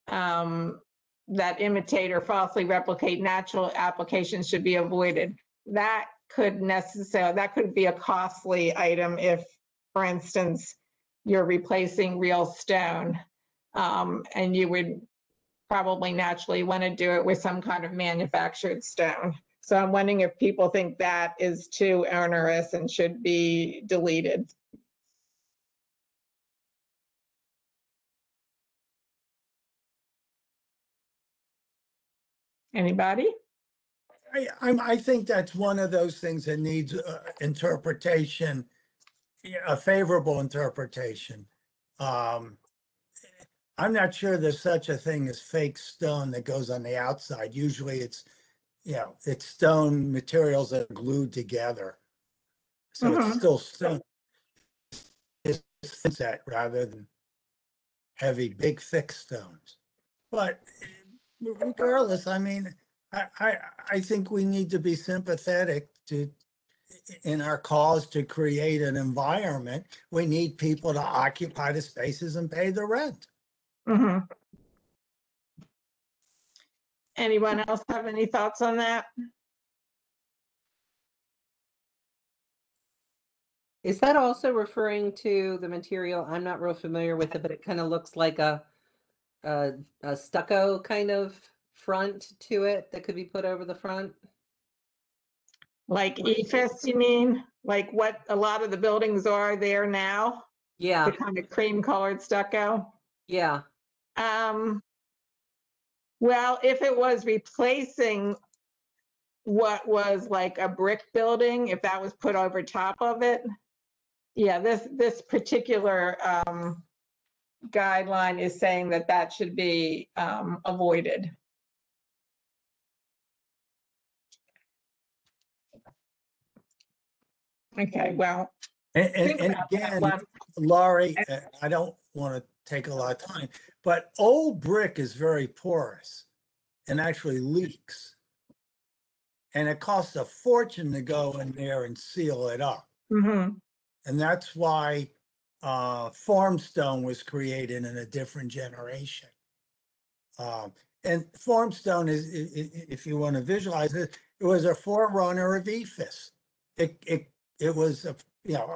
that imitate or falsely replicate natural applications should be avoided. That could be a costly item if, for instance, you're replacing real stone, and you would probably naturally want to do it with some kind of manufactured stone. So I'm wondering if people think that is too onerous and should be deleted. Anybody? I think that's one of those things that needs interpretation, a favorable interpretation. I'm not sure there's such a thing as fake stone that goes on the outside. Usually it's, it's stone materials that are glued together. So it's still stone. It's that rather than heavy, big, thick stones. But regardless, I mean, I think we need to be sympathetic to in our cause to create an environment. We need people to occupy the spaces and pay the rent. Anyone else have any thoughts on that? Is that also referring to the material? I'm not real familiar with it, but it kind of looks like a stucco kind of front to it that could be put over the front. Like EFS, you mean? Like what a lot of the buildings are there now? Yeah. The kind of cream colored stucco? Yeah. Well, if it was replacing what was like a brick building, if that was put over top of it, yeah, this particular guideline is saying that that should be avoided. Okay, well. And again, Laurie, I don't want to take a lot of time, but old brick is very porous and actually leaks. And it costs a fortune to go in there and seal it up. And that's why formstone was created in a different generation. And formstone is, if you want to visualize it, it was a forerunner of EFS. It was a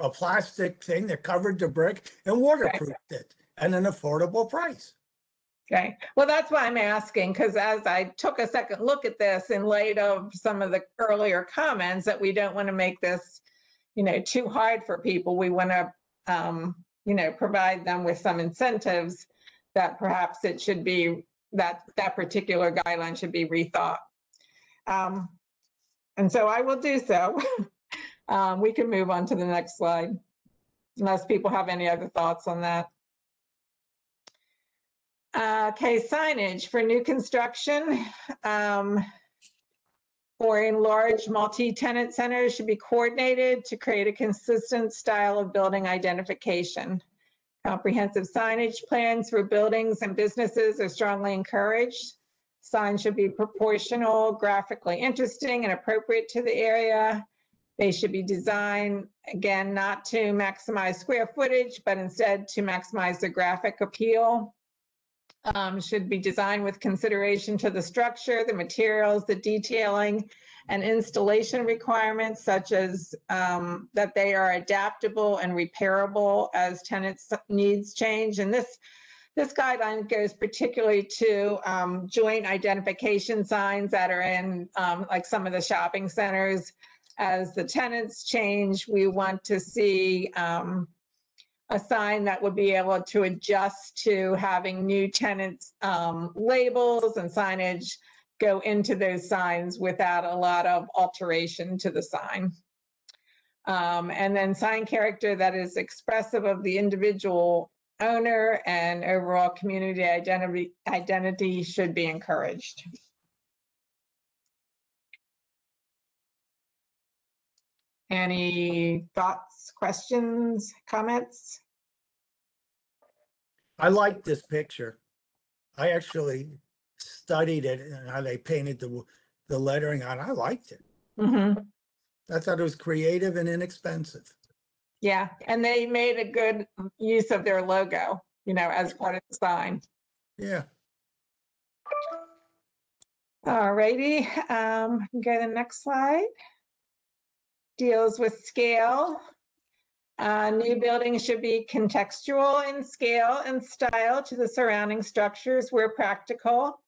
plastic thing that covered the brick and waterproofed it at an affordable price. Okay, well, that's why I'm asking, because as I took a second look at this in light of some of the earlier comments that we don't want to make this, too hard for people. We want to, provide them with some incentives that perhaps it should be that particular guideline should be rethought. And so I will do so. We can move on to the next slide, unless people have any other thoughts on that. Okay, signage for new construction or in large multi-tenant centers should be coordinated to create a consistent style of building identification. Comprehensive signage plans for buildings and businesses are strongly encouraged. Signs should be proportional, graphically interesting, and appropriate to the area. They should be designed, again, not to maximize square footage, but instead to maximize the graphic appeal. Should be designed with consideration to the structure, the materials, the detailing, and installation requirements, such as that they are adaptable and repairable as tenants' needs change. And this guideline goes particularly to joint identification signs that are in like some of the shopping centers. As the tenants change, we want to see a sign that would be able to adjust to having new tenants labels and signage go into those signs without a lot of alteration to the sign. And then sign character that is expressive of the individual owner, and overall community identity should be encouraged. Any thoughts, questions, comments? I like this picture. I actually studied it and how they painted the lettering on. I liked it. Mm-hmm. I thought it was creative and inexpensive. Yeah, and they made a good use of their logo, you know, as part of the sign. Yeah. All righty, go to the next slide. Deals with scale. New buildings should be contextual in scale and style to the surrounding structures where practical.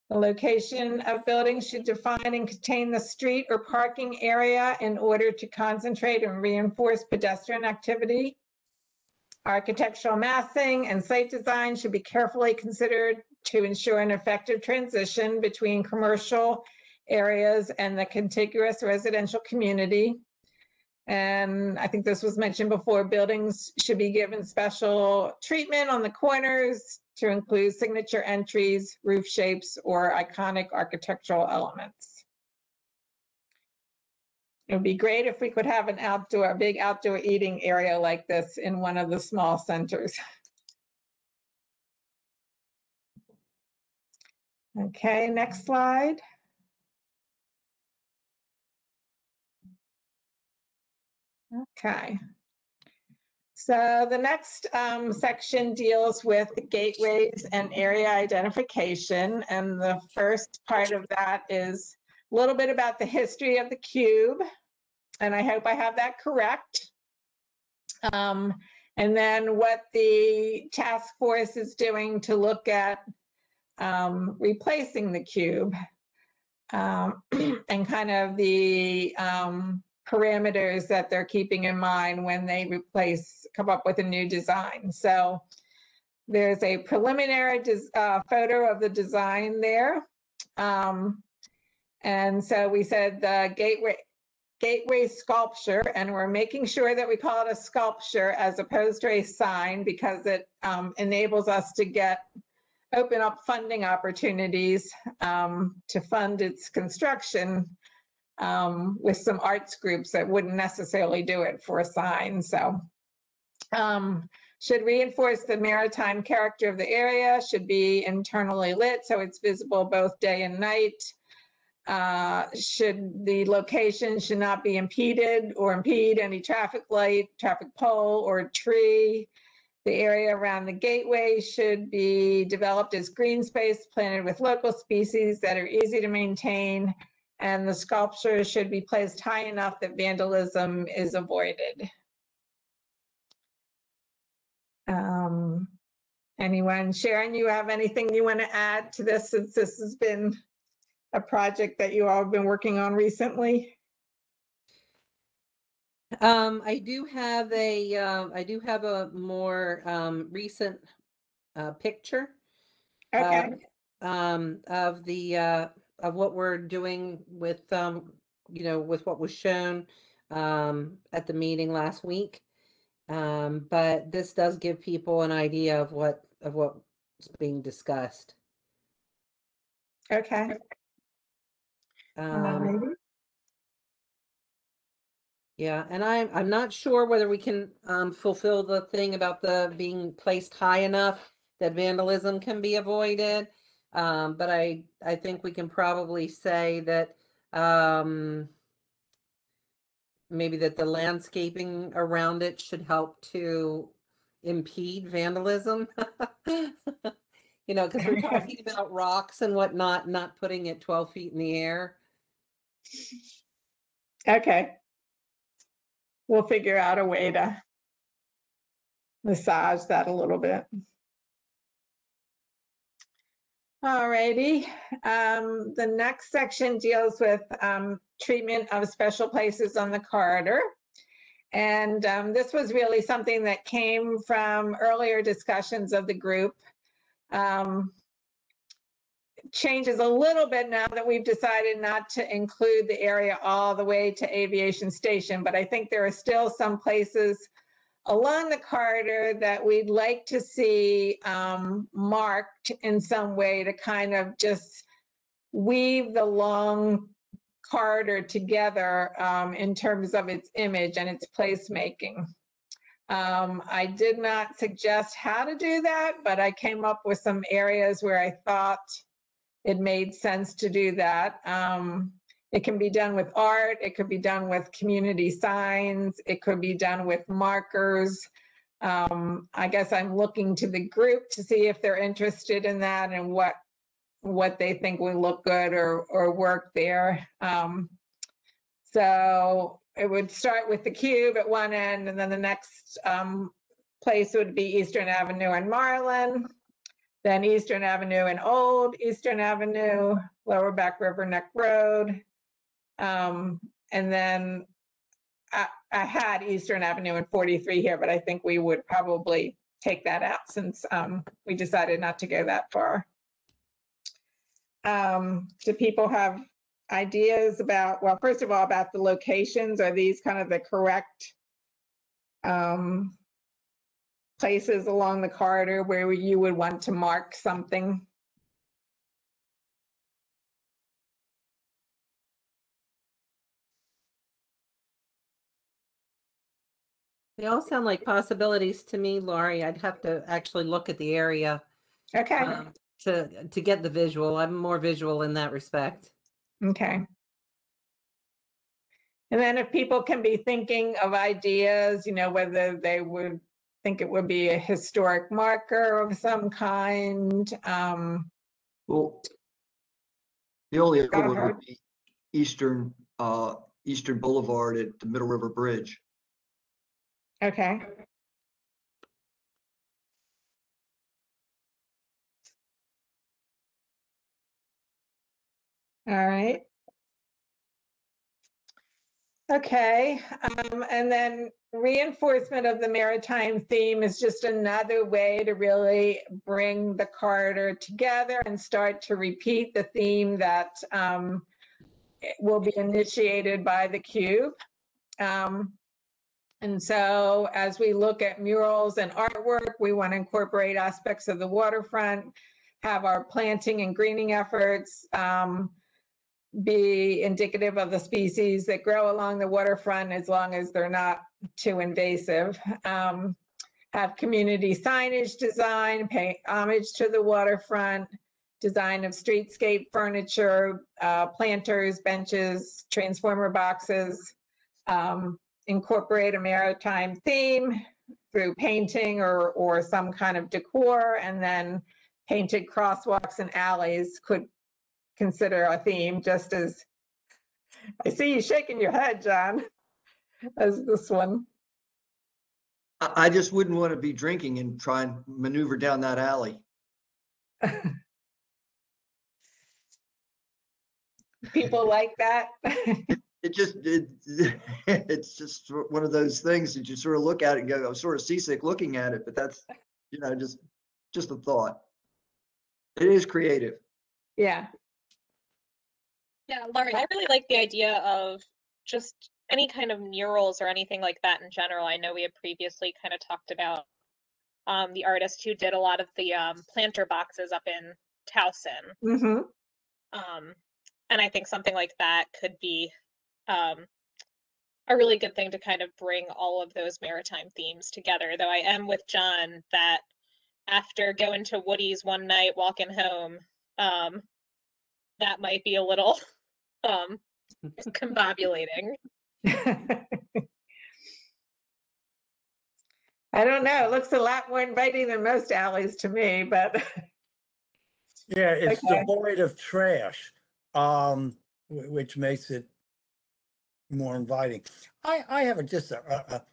The location of buildings should define and contain the street or parking area in order to concentrate and reinforce pedestrian activity. Architectural massing and site design should be carefully considered to ensure an effective transition between commercial areas and the contiguous residential community. And I think this was mentioned before, buildings should be given special treatment on the corners to include signature entries, roof shapes, or iconic architectural elements. It would be great if we could have a big outdoor eating area like this in one of the small centers. Okay, next slide. Okay. So the next section deals with gateways and area identification. And the first part of that is a little bit about the history of the cube. And I hope I have that correct. And then what the task force is doing to look at replacing the cube and kind of the parameters that they're keeping in mind when they come up with a new design. So there's a preliminary photo of the design there. And so we said the gateway sculpture, and we're making sure that we call it a sculpture as opposed to a sign because it enables us to open up funding opportunities to fund its construction with some arts groups that wouldn't necessarily do it for a sign. So should reinforce the maritime character of the area, should be internally lit so it's visible both day and night. The location should not be impeded or impede any traffic light, traffic pole, or tree. The area around the gateway should be developed as green space planted with local species that are easy to maintain. And the sculpture should be placed high enough that vandalism is avoided. Anyone? Sharon, you have anything you want to add to this since this has been a project that you all have been working on recently? I do have a more recent picture. Okay. Of what we're doing with with what was shown at the meeting last week. But this does give people an idea of what's being discussed. Okay. Yeah, and I'm not sure whether we can fulfill the thing about the being placed high enough that vandalism can be avoided. But I think we can probably say that maybe that the landscaping around it should help to impede vandalism. Because we're talking about rocks and whatnot, not putting it 12 feet in the air. Okay. We'll figure out a way to massage that a little bit. All righty. The next section deals with treatment of special places on the corridor. And this was really something that came from earlier discussions of the group. Changes a little bit now that we've decided not to include the area all the way to Aviation Station, but I think there are still some places along the corridor that we'd like to see marked in some way to kind of just weave the long corridor together in terms of its image and its placemaking. I did not suggest how to do that, but I came up with some areas where I thought it made sense to do that. It can be done with art, it could be done with community signs, it could be done with markers. I guess I'm looking to the group to see if they're interested in that and what they think will look good or work there. So it would start with the cube at one end, and then the next place would be Eastern Avenue and Marlin, then Eastern Avenue and Old Eastern Avenue, Lower Back River Neck Road. And then I had Eastern Avenue and 43 here, but I think we would probably take that out since we decided not to go that far. Do people have ideas about, well, first of all, about the locations? Are these kind of the correct places along the corridor where you would want to mark something? They all sound like possibilities to me, Laurie. I'd have to actually look at the area Okay, to get the visual. I'm more visual in that respect. okay. And then if people can be thinking of ideas, you know, whether they would think it would be a historic marker of some kind. Well, the only other Go one ahead. would be Eastern Boulevard at the Middle River Bridge. Okay. All right. Okay, and then reinforcement of the maritime theme is just another way to really bring the corridor together and start to repeat the theme that will be initiated by the cube. And so as we look at murals and artwork, we want to incorporate aspects of the waterfront, have our planting and greening efforts be indicative of the species that grow along the waterfront as long as they're not too invasive. Have community signage design, pay homage to the waterfront, design of streetscape furniture, planters, benches, transformer boxes, incorporate a maritime theme through painting or some kind of decor, and then painted crosswalks and alleys could consider a theme, just as I see you shaking your head, John, as this one. I just wouldn't want to be drinking and try and maneuver down that alley. People like that. It's just one of those things that you sort of look at it and go, I'm sort of seasick looking at it, but that's, you know, just a thought. It is creative. Yeah. Yeah, Laurie, I really like the idea of just any kind of murals or anything like that in general. I know we had previously kind of talked about the artist who did a lot of the planter boxes up in Towson. Mm-hmm. And I think something like that could be a really good thing to kind of bring all of those maritime themes together. Though I am with John that after going to Woody's one night walking home, that might be a little combobulating. I don't know. It looks a lot more inviting than most alleys to me, but Yeah, it's Okay. devoid of trash, which makes it more inviting. I have just a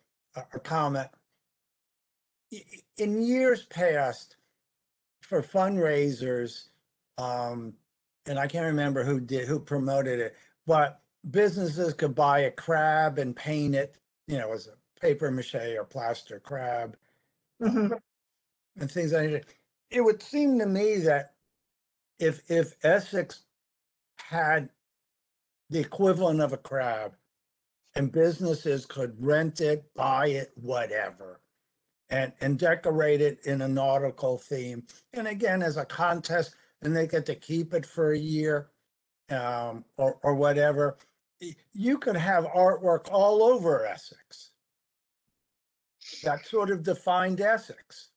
comment. In years past, for fundraisers, and I can't remember who promoted it, but businesses could buy a crab and paint it, you know, as a paper mache or plaster crab, Mhm. and things like that. It would seem to me that if Essex had the equivalent of a crab, and businesses could rent it, buy it, whatever, and decorate it in a nautical theme. And again, as a contest, and they get to keep it for a year, or whatever. You could have artwork all over Essex. That sort of defined Essex.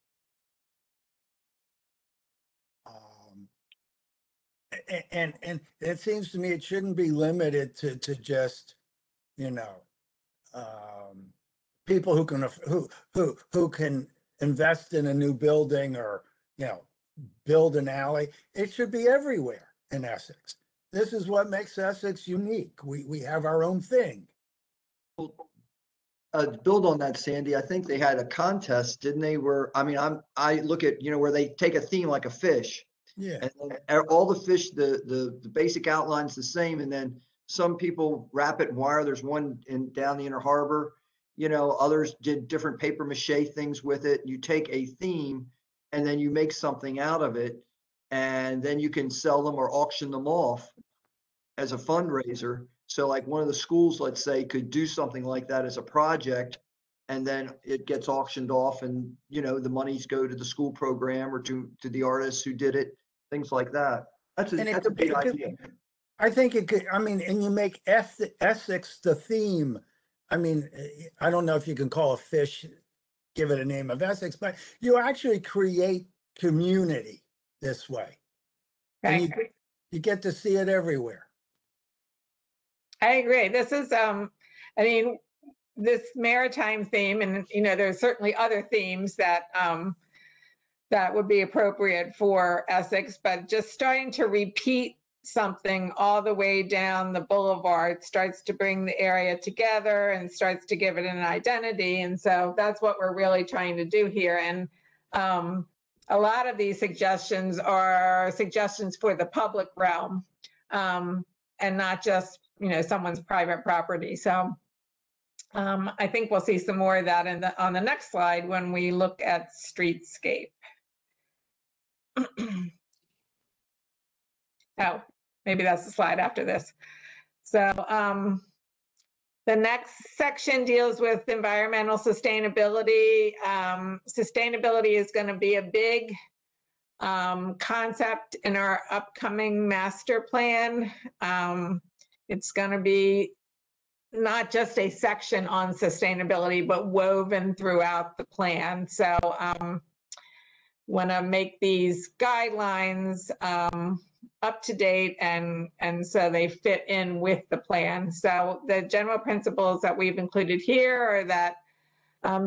And it seems to me it shouldn't be limited to just, you know, people who can who can invest in a new building or, you know, build an alley. It should be everywhere in Essex. This is what makes Essex unique. We have our own thing. To build on that, Sandy, I think they had a contest, didn't they? I look at, you know, where they take a theme like a fish. Yeah. And then all the fish, the basic outline's the same, and then some people wrap it in wire. There's one down the Inner Harbor, you know, others did different paper mache things with it. You take a theme and then you make something out of it, and then you can sell them or auction them off as a fundraiser. So like one of the schools, let's say, could do something like that as a project, and then it gets auctioned off, and, you know, the monies go to the school program or to the artists who did it, things like that. That's a big idea. I think it could, I mean, and you make Essex the theme. I mean, I don't know if you can call a fish, give it a name of Essex, but you actually create community this way. And you get to see it everywhere. I agree. This is, I mean, this maritime theme, and, you know, there's certainly other themes that, that would be appropriate for Essex, but just starting to repeat something all the way down the boulevard starts to bring the area together and starts to give it an identity. And so that's what we're really trying to do here. And a lot of these suggestions are suggestions for the public realm, and not just, you know, someone's private property. So I think we'll see some more of that on the next slide when we look at streetscape. Oh, maybe that's the slide after this. So the next section deals with environmental sustainability. Sustainability is going to be a big concept in our upcoming master plan. It's going to be not just a section on sustainability, but woven throughout the plan. So want to make these guidelines up to date and so they fit in with the plan. So the general principles that we've included here are that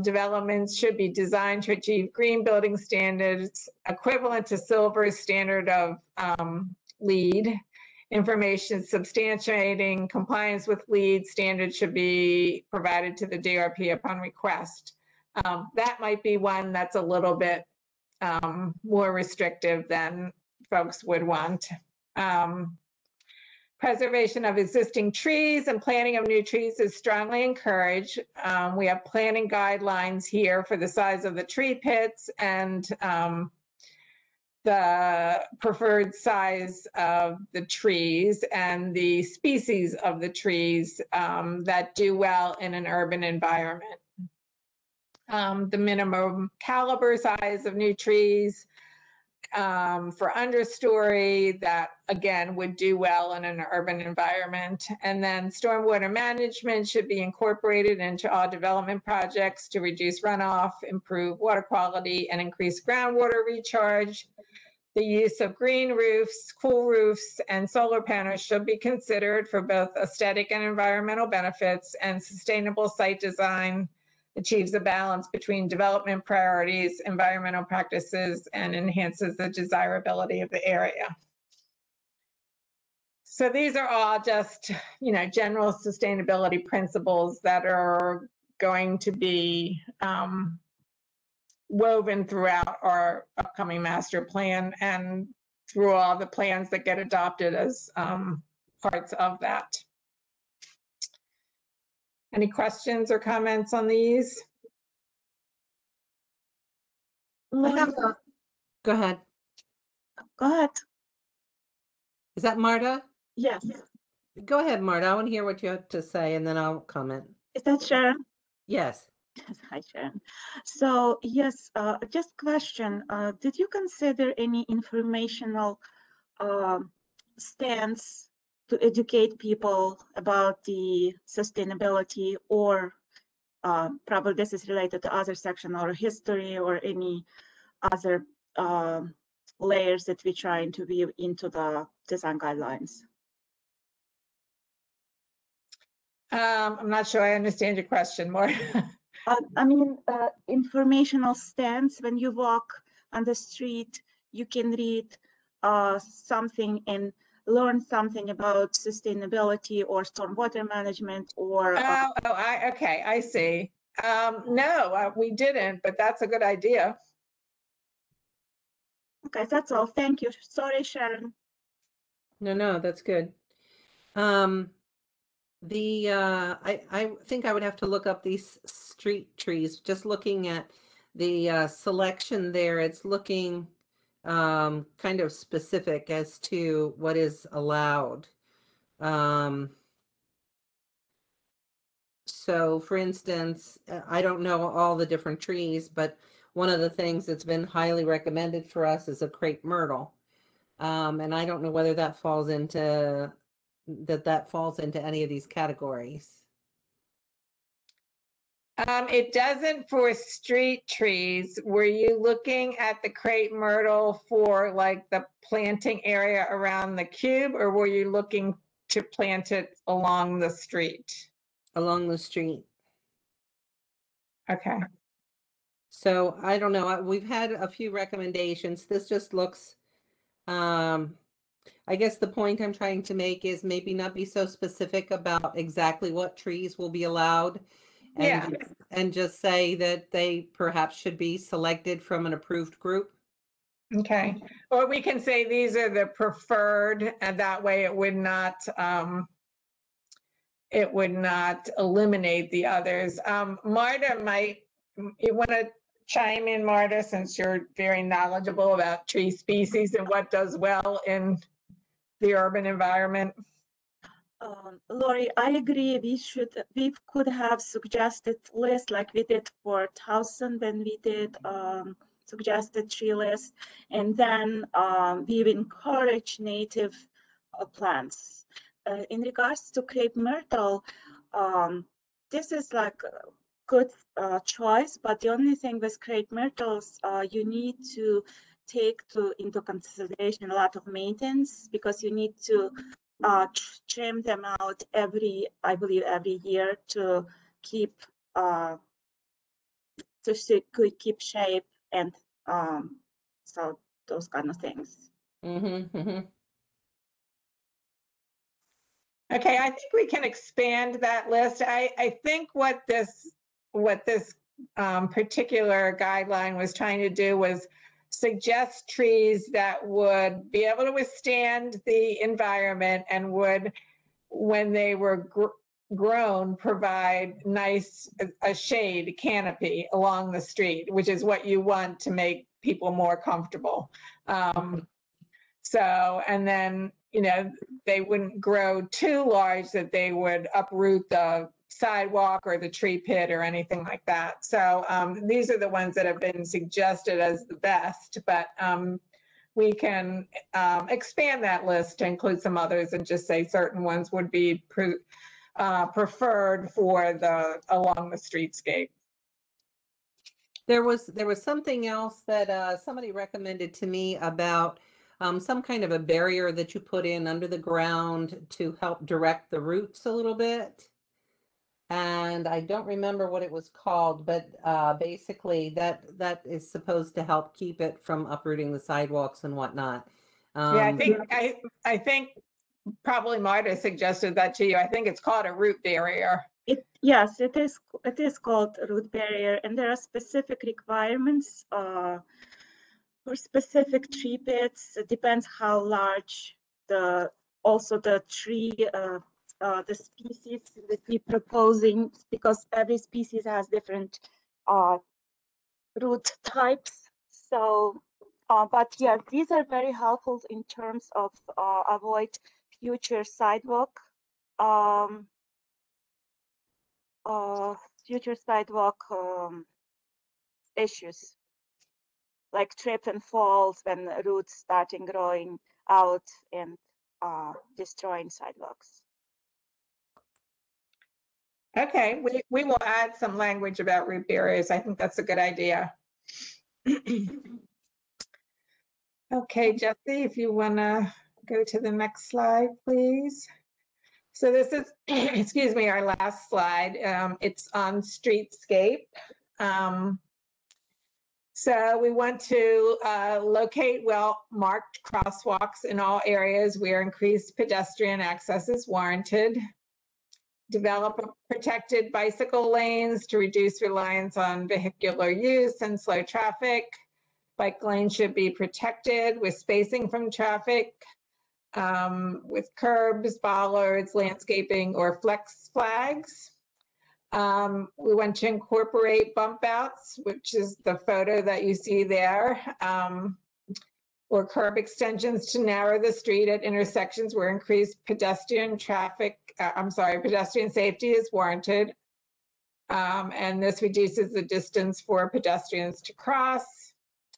developments should be designed to achieve green building standards equivalent to Silver's standard of LEED. Information substantiating compliance with LEED standards should be provided to the DRP upon request. That might be one that's a little bit more restrictive than folks would want. Preservation of existing trees and planting of new trees is strongly encouraged. We have planting guidelines here for the size of the tree pits and the preferred size of the trees and the species of the trees that do well in an urban environment. The minimum caliber size of new trees for understory that, again, would do well in an urban environment. And then stormwater management should be incorporated into all development projects to reduce runoff, improve water quality, and increase groundwater recharge. The use of green roofs, cool roofs, and solar panels should be considered for both aesthetic and environmental benefits, and sustainable site design achieves a balance between development priorities, environmental practices, and enhances the desirability of the area. So these are all just, you know, general sustainability principles that are going to be woven throughout our upcoming master plan and through all the plans that get adopted as parts of that. Any questions or comments on these? I have a, go ahead. Go ahead. Is that Marta? Yes. Go ahead, Marta. I want to hear what you have to say and then I'll comment. Is that Sharon? Yes. Hi, Sharon. So yes, just question. Did you consider any informational stands to educate people about the sustainability, or probably this is related to other section or history or any other layers that we're trying to weave into the design guidelines? I'm not sure I understand your question more. I mean, informational stands, when you walk on the street, you can read something and learn something about sustainability or stormwater management or. Okay, I see. No, we didn't, but that's a good idea. Okay, that's all. Thank you. Sorry, Sharon. No, that's good. I think I would have to look up these street trees. Just looking at the selection there, it's looking kind of specific as to what is allowed. So for instance, I don't know all the different trees, but one of the things that's been highly recommended for us is a crepe myrtle. And I don't know whether that falls into any of these categories. It doesn't for street trees. Were you looking at the crepe myrtle for like the planting area around the cube, or were you looking to plant it along the street? Along the street. Okay. So I don't know. We've had a few recommendations. This just looks, I guess the point I'm trying to make is maybe not be so specific about exactly what trees will be allowed. Yeah. And just say that they perhaps should be selected from an approved group. Okay. Or we can say these are the preferred, and that way it would not eliminate the others. Marta, you want to chime in, Marta, since you're very knowledgeable about tree species and what does well in the urban environment? Lori, I agree. We could have suggested list like we did for Towson when we did suggested tree list, and then we've encouraged native plants. In regards to crepe myrtle, this is like a good choice, but the only thing with crepe myrtles, you need to take into consideration a lot of maintenance, because you need to trim them out I believe every year to keep keep shape, and so those kind of things. Okay, I think we can expand that list. I think what this particular guideline was trying to do was suggest trees that would be able to withstand the environment and would, when they were grown, provide a shade canopy along the street, which is what you want to make people more comfortable. So, and then, they wouldn't grow too large that they would uproot the sidewalk or the tree pit or anything like that. So these are the ones that have been suggested as the best, but we can expand that list to include some others and just say certain ones would be preferred for along the streetscape. There was something else that somebody recommended to me about some kind of a barrier that you put in under the ground to help direct the roots a little bit. And I don't remember what it was called, but basically that is supposed to help keep it from uprooting the sidewalks and whatnot. Yeah, I think probably Marta suggested that to you. I think it's called a root barrier. Yes, it is called root barrier, and there are specific requirements for specific tree pits. It depends how large the tree, the species that we're proposing, because every species has different root types. So, but yeah, these are very helpful in terms of avoid future sidewalk future sidewalk issues, like trip and falls when roots starting growing out and destroying sidewalks. Okay, we will add some language about root barriers. I think that's a good idea. Okay, Jesse, if you want to go to the next slide, please. So this is, excuse me, our last slide. It's on streetscape. So we want to locate well-marked crosswalks in all areas where increased pedestrian access is warranted. Develop protected bicycle lanes to reduce reliance on vehicular use and slow traffic. Bike lanes should be protected with spacing from traffic, with curbs, bollards, landscaping, or flex flags. We want to incorporate bump outs, which is the photo that you see there, or curb extensions to narrow the street at intersections where increased pedestrian pedestrian safety is warranted. And this reduces the distance for pedestrians to cross.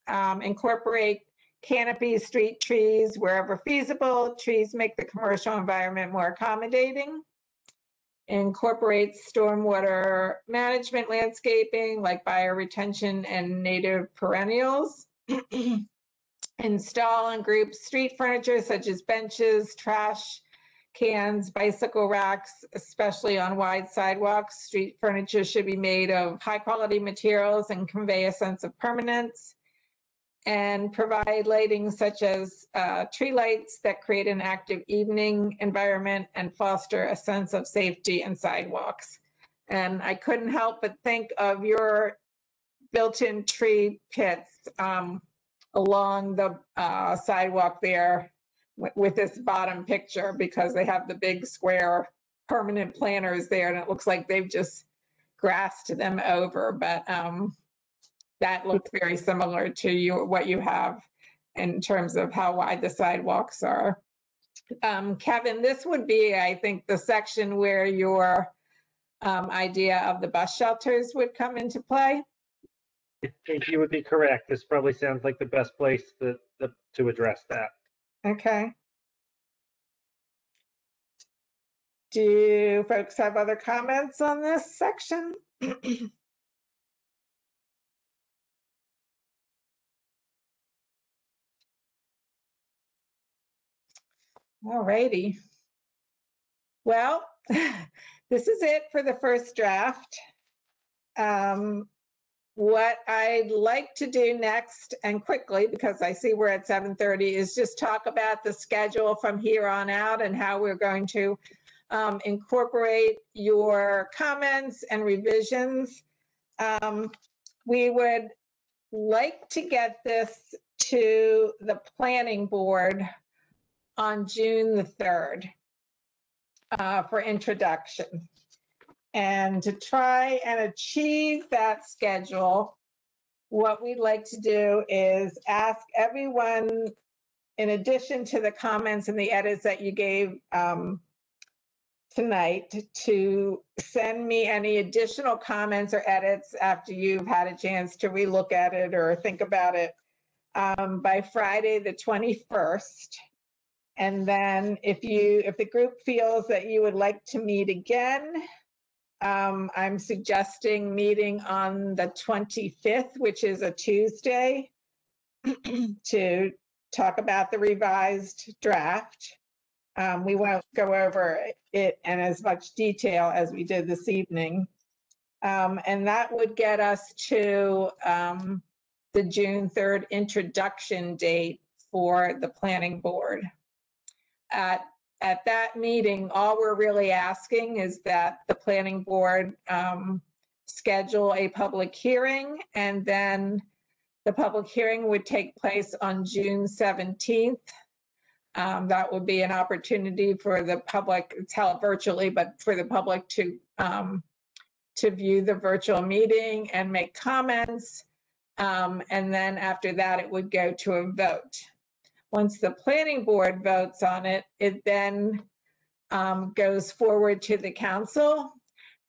Incorporate canopy street trees wherever feasible. Trees make the commercial environment more accommodating. Incorporate stormwater management landscaping like bioretention and native perennials. Install and group street furniture such as benches, trash cans, bicycle racks, especially on wide sidewalks. Street furniture should be made of high quality materials and convey a sense of permanence. And provide lighting such as tree lights that create an active evening environment and foster a sense of safety and sidewalks. And I couldn't help but think of your built-in tree pits along the sidewalk there with this bottom picture, because they have the big square permanent planters there, and it looks like they've just grassed them over. But that looks very similar to what you have in terms of how wide the sidewalks are. Kevin, this would be, I think, the section where your idea of the bus shelters would come into play. I think you would be correct. This probably sounds like the best place to address that. Okay. Do folks have other comments on this section? All righty. Well, this is it for the first draft. What I'd like to do next, and quickly, because I see we're at 7:30, is just talk about the schedule from here on out and how we're going to incorporate your comments and revisions. We would like to get this to the planning board on June the 3rd for introduction. And to try and achieve that schedule, what we'd like to do is ask everyone, in addition to the comments and the edits that you gave tonight, to send me any additional comments or edits after you've had a chance to relook at it or think about it by Friday the 21st. And then if the group feels that you would like to meet again, I'm suggesting meeting on the 25th, which is a Tuesday, to talk about the revised draft. We won't go over it in as much detail as we did this evening. And that would get us to the June 3rd introduction date for the planning board. At that meeting, all we're really asking is that the planning board schedule a public hearing, and then the public hearing would take place on June 17th. That would be an opportunity for the public, it's held virtually, but for the public to view the virtual meeting and make comments. And then after that, it would go to a vote. Once the planning board votes on it, it then goes forward to the council.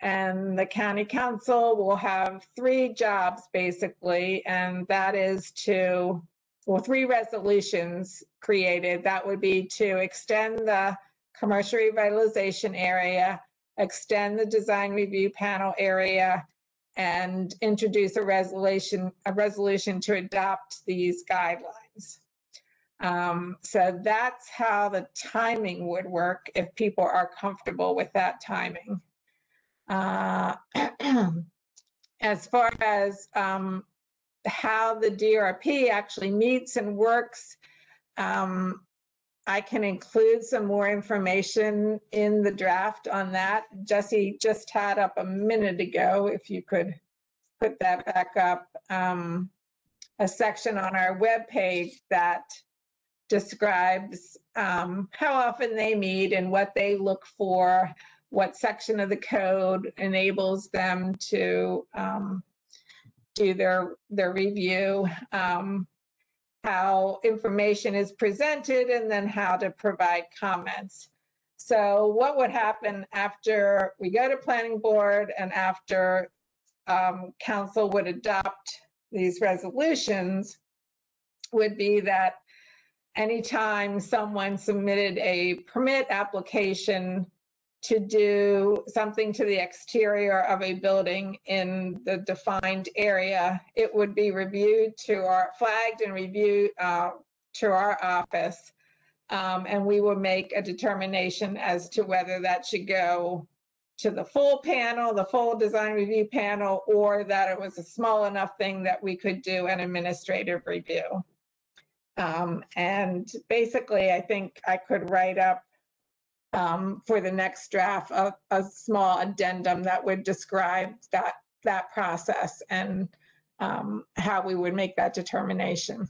And the county council will have 3 jobs basically, and that is to, well, 3 resolutions created. That would be to extend the commercial revitalization area, extend the design review panel area, and introduce a resolution to adopt these guidelines. So that's how the timing would work if people are comfortable with that timing. As far as how the DRP actually meets and works, I can include some more information in the draft on that. Jesse just had up a minute ago, if you could put that back up, a section on our webpage that describes how often they meet and what they look for, what section of the code enables them to do their review, how information is presented, and then how to provide comments. So what would happen after we go to planning board and after council would adopt these resolutions would be that anytime someone submitted a permit application to do something to the exterior of a building in the defined area, it would be reviewed flagged and reviewed to our office. And we will make a determination as to whether that should go to the full panel, the full design review panel, or that it was a small enough thing that we could do an administrative review. And basically, I think I could write up for the next draft a small addendum that would describe that process and how we would make that determination.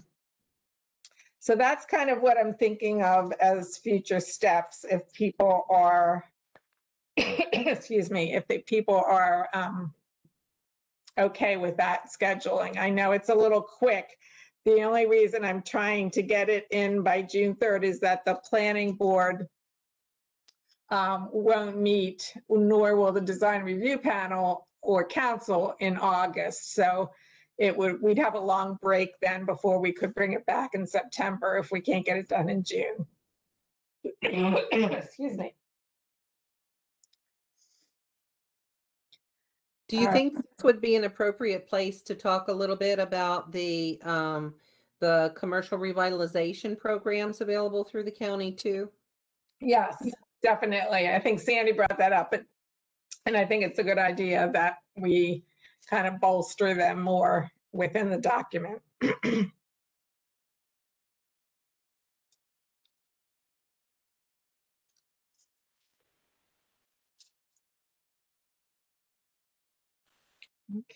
So that's kind of what I'm thinking of as future steps if people are, excuse me, if the people are okay with that scheduling. I know it's a little quick. The only reason I'm trying to get it in by June 3rd is that the planning board won't meet, nor will the design review panel or council in August. So we'd have a long break then before we could bring it back in September if we can't get it done in June. Excuse me. Do you think this would be an appropriate place to talk a little bit about the commercial revitalization programs available through the county too? Yes, definitely. I think Sandy brought that up, and I think it's a good idea that we kind of bolster them more within the document.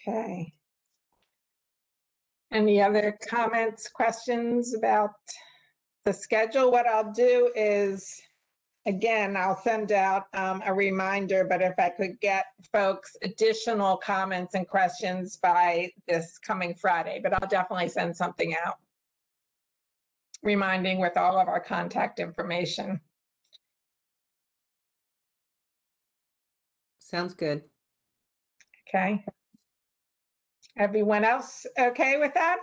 Okay. Any other comments, questions about the schedule? What I'll do is, again, I'll send out a reminder, but if I could get folks additional comments and questions by this coming Friday, but I'll definitely send something out reminding with all of our contact information. Sounds good. Okay. Everyone else okay with that?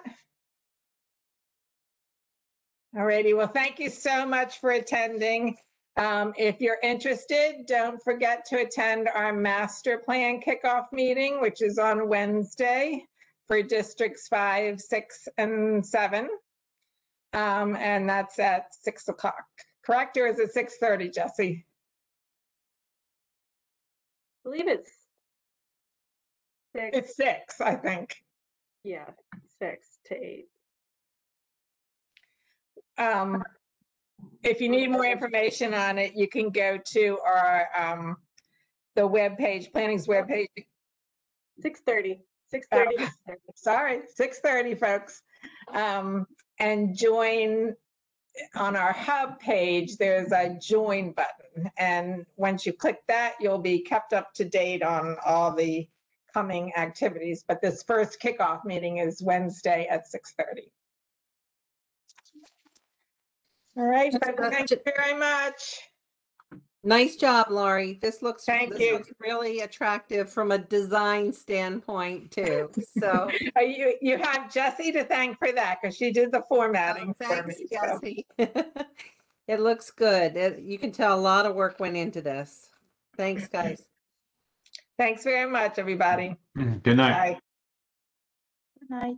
All righty. Well, thank you so much for attending. If you're interested, don't forget to attend our master plan kickoff meeting, which is on Wednesday for districts 5, 6, and 7. And that's at 6 o'clock, correct? Or is it 6:30, Jesse? I believe it's 6. It's 6, I think. Yeah, 6 to 8. If you need more information on it, you can go to our the webpage, planning's webpage. 6:30. 6:30. Sorry, 6:30, folks. And join on our hub page. There's a join button, and once you click that, you'll be kept up to date on all the coming activities. But this first kickoff meeting is Wednesday at 6:30. All right, folks, thank you very much. Nice job, Laurie. This looks Thank you. looks really attractive from a design standpoint too. So You have Jessie to thank for that because she did the formatting for thanks, me. so. Jessie. It looks good. You can tell a lot of work went into this. Thanks, guys. Thanks very much, everybody. Good night. Bye. Good night.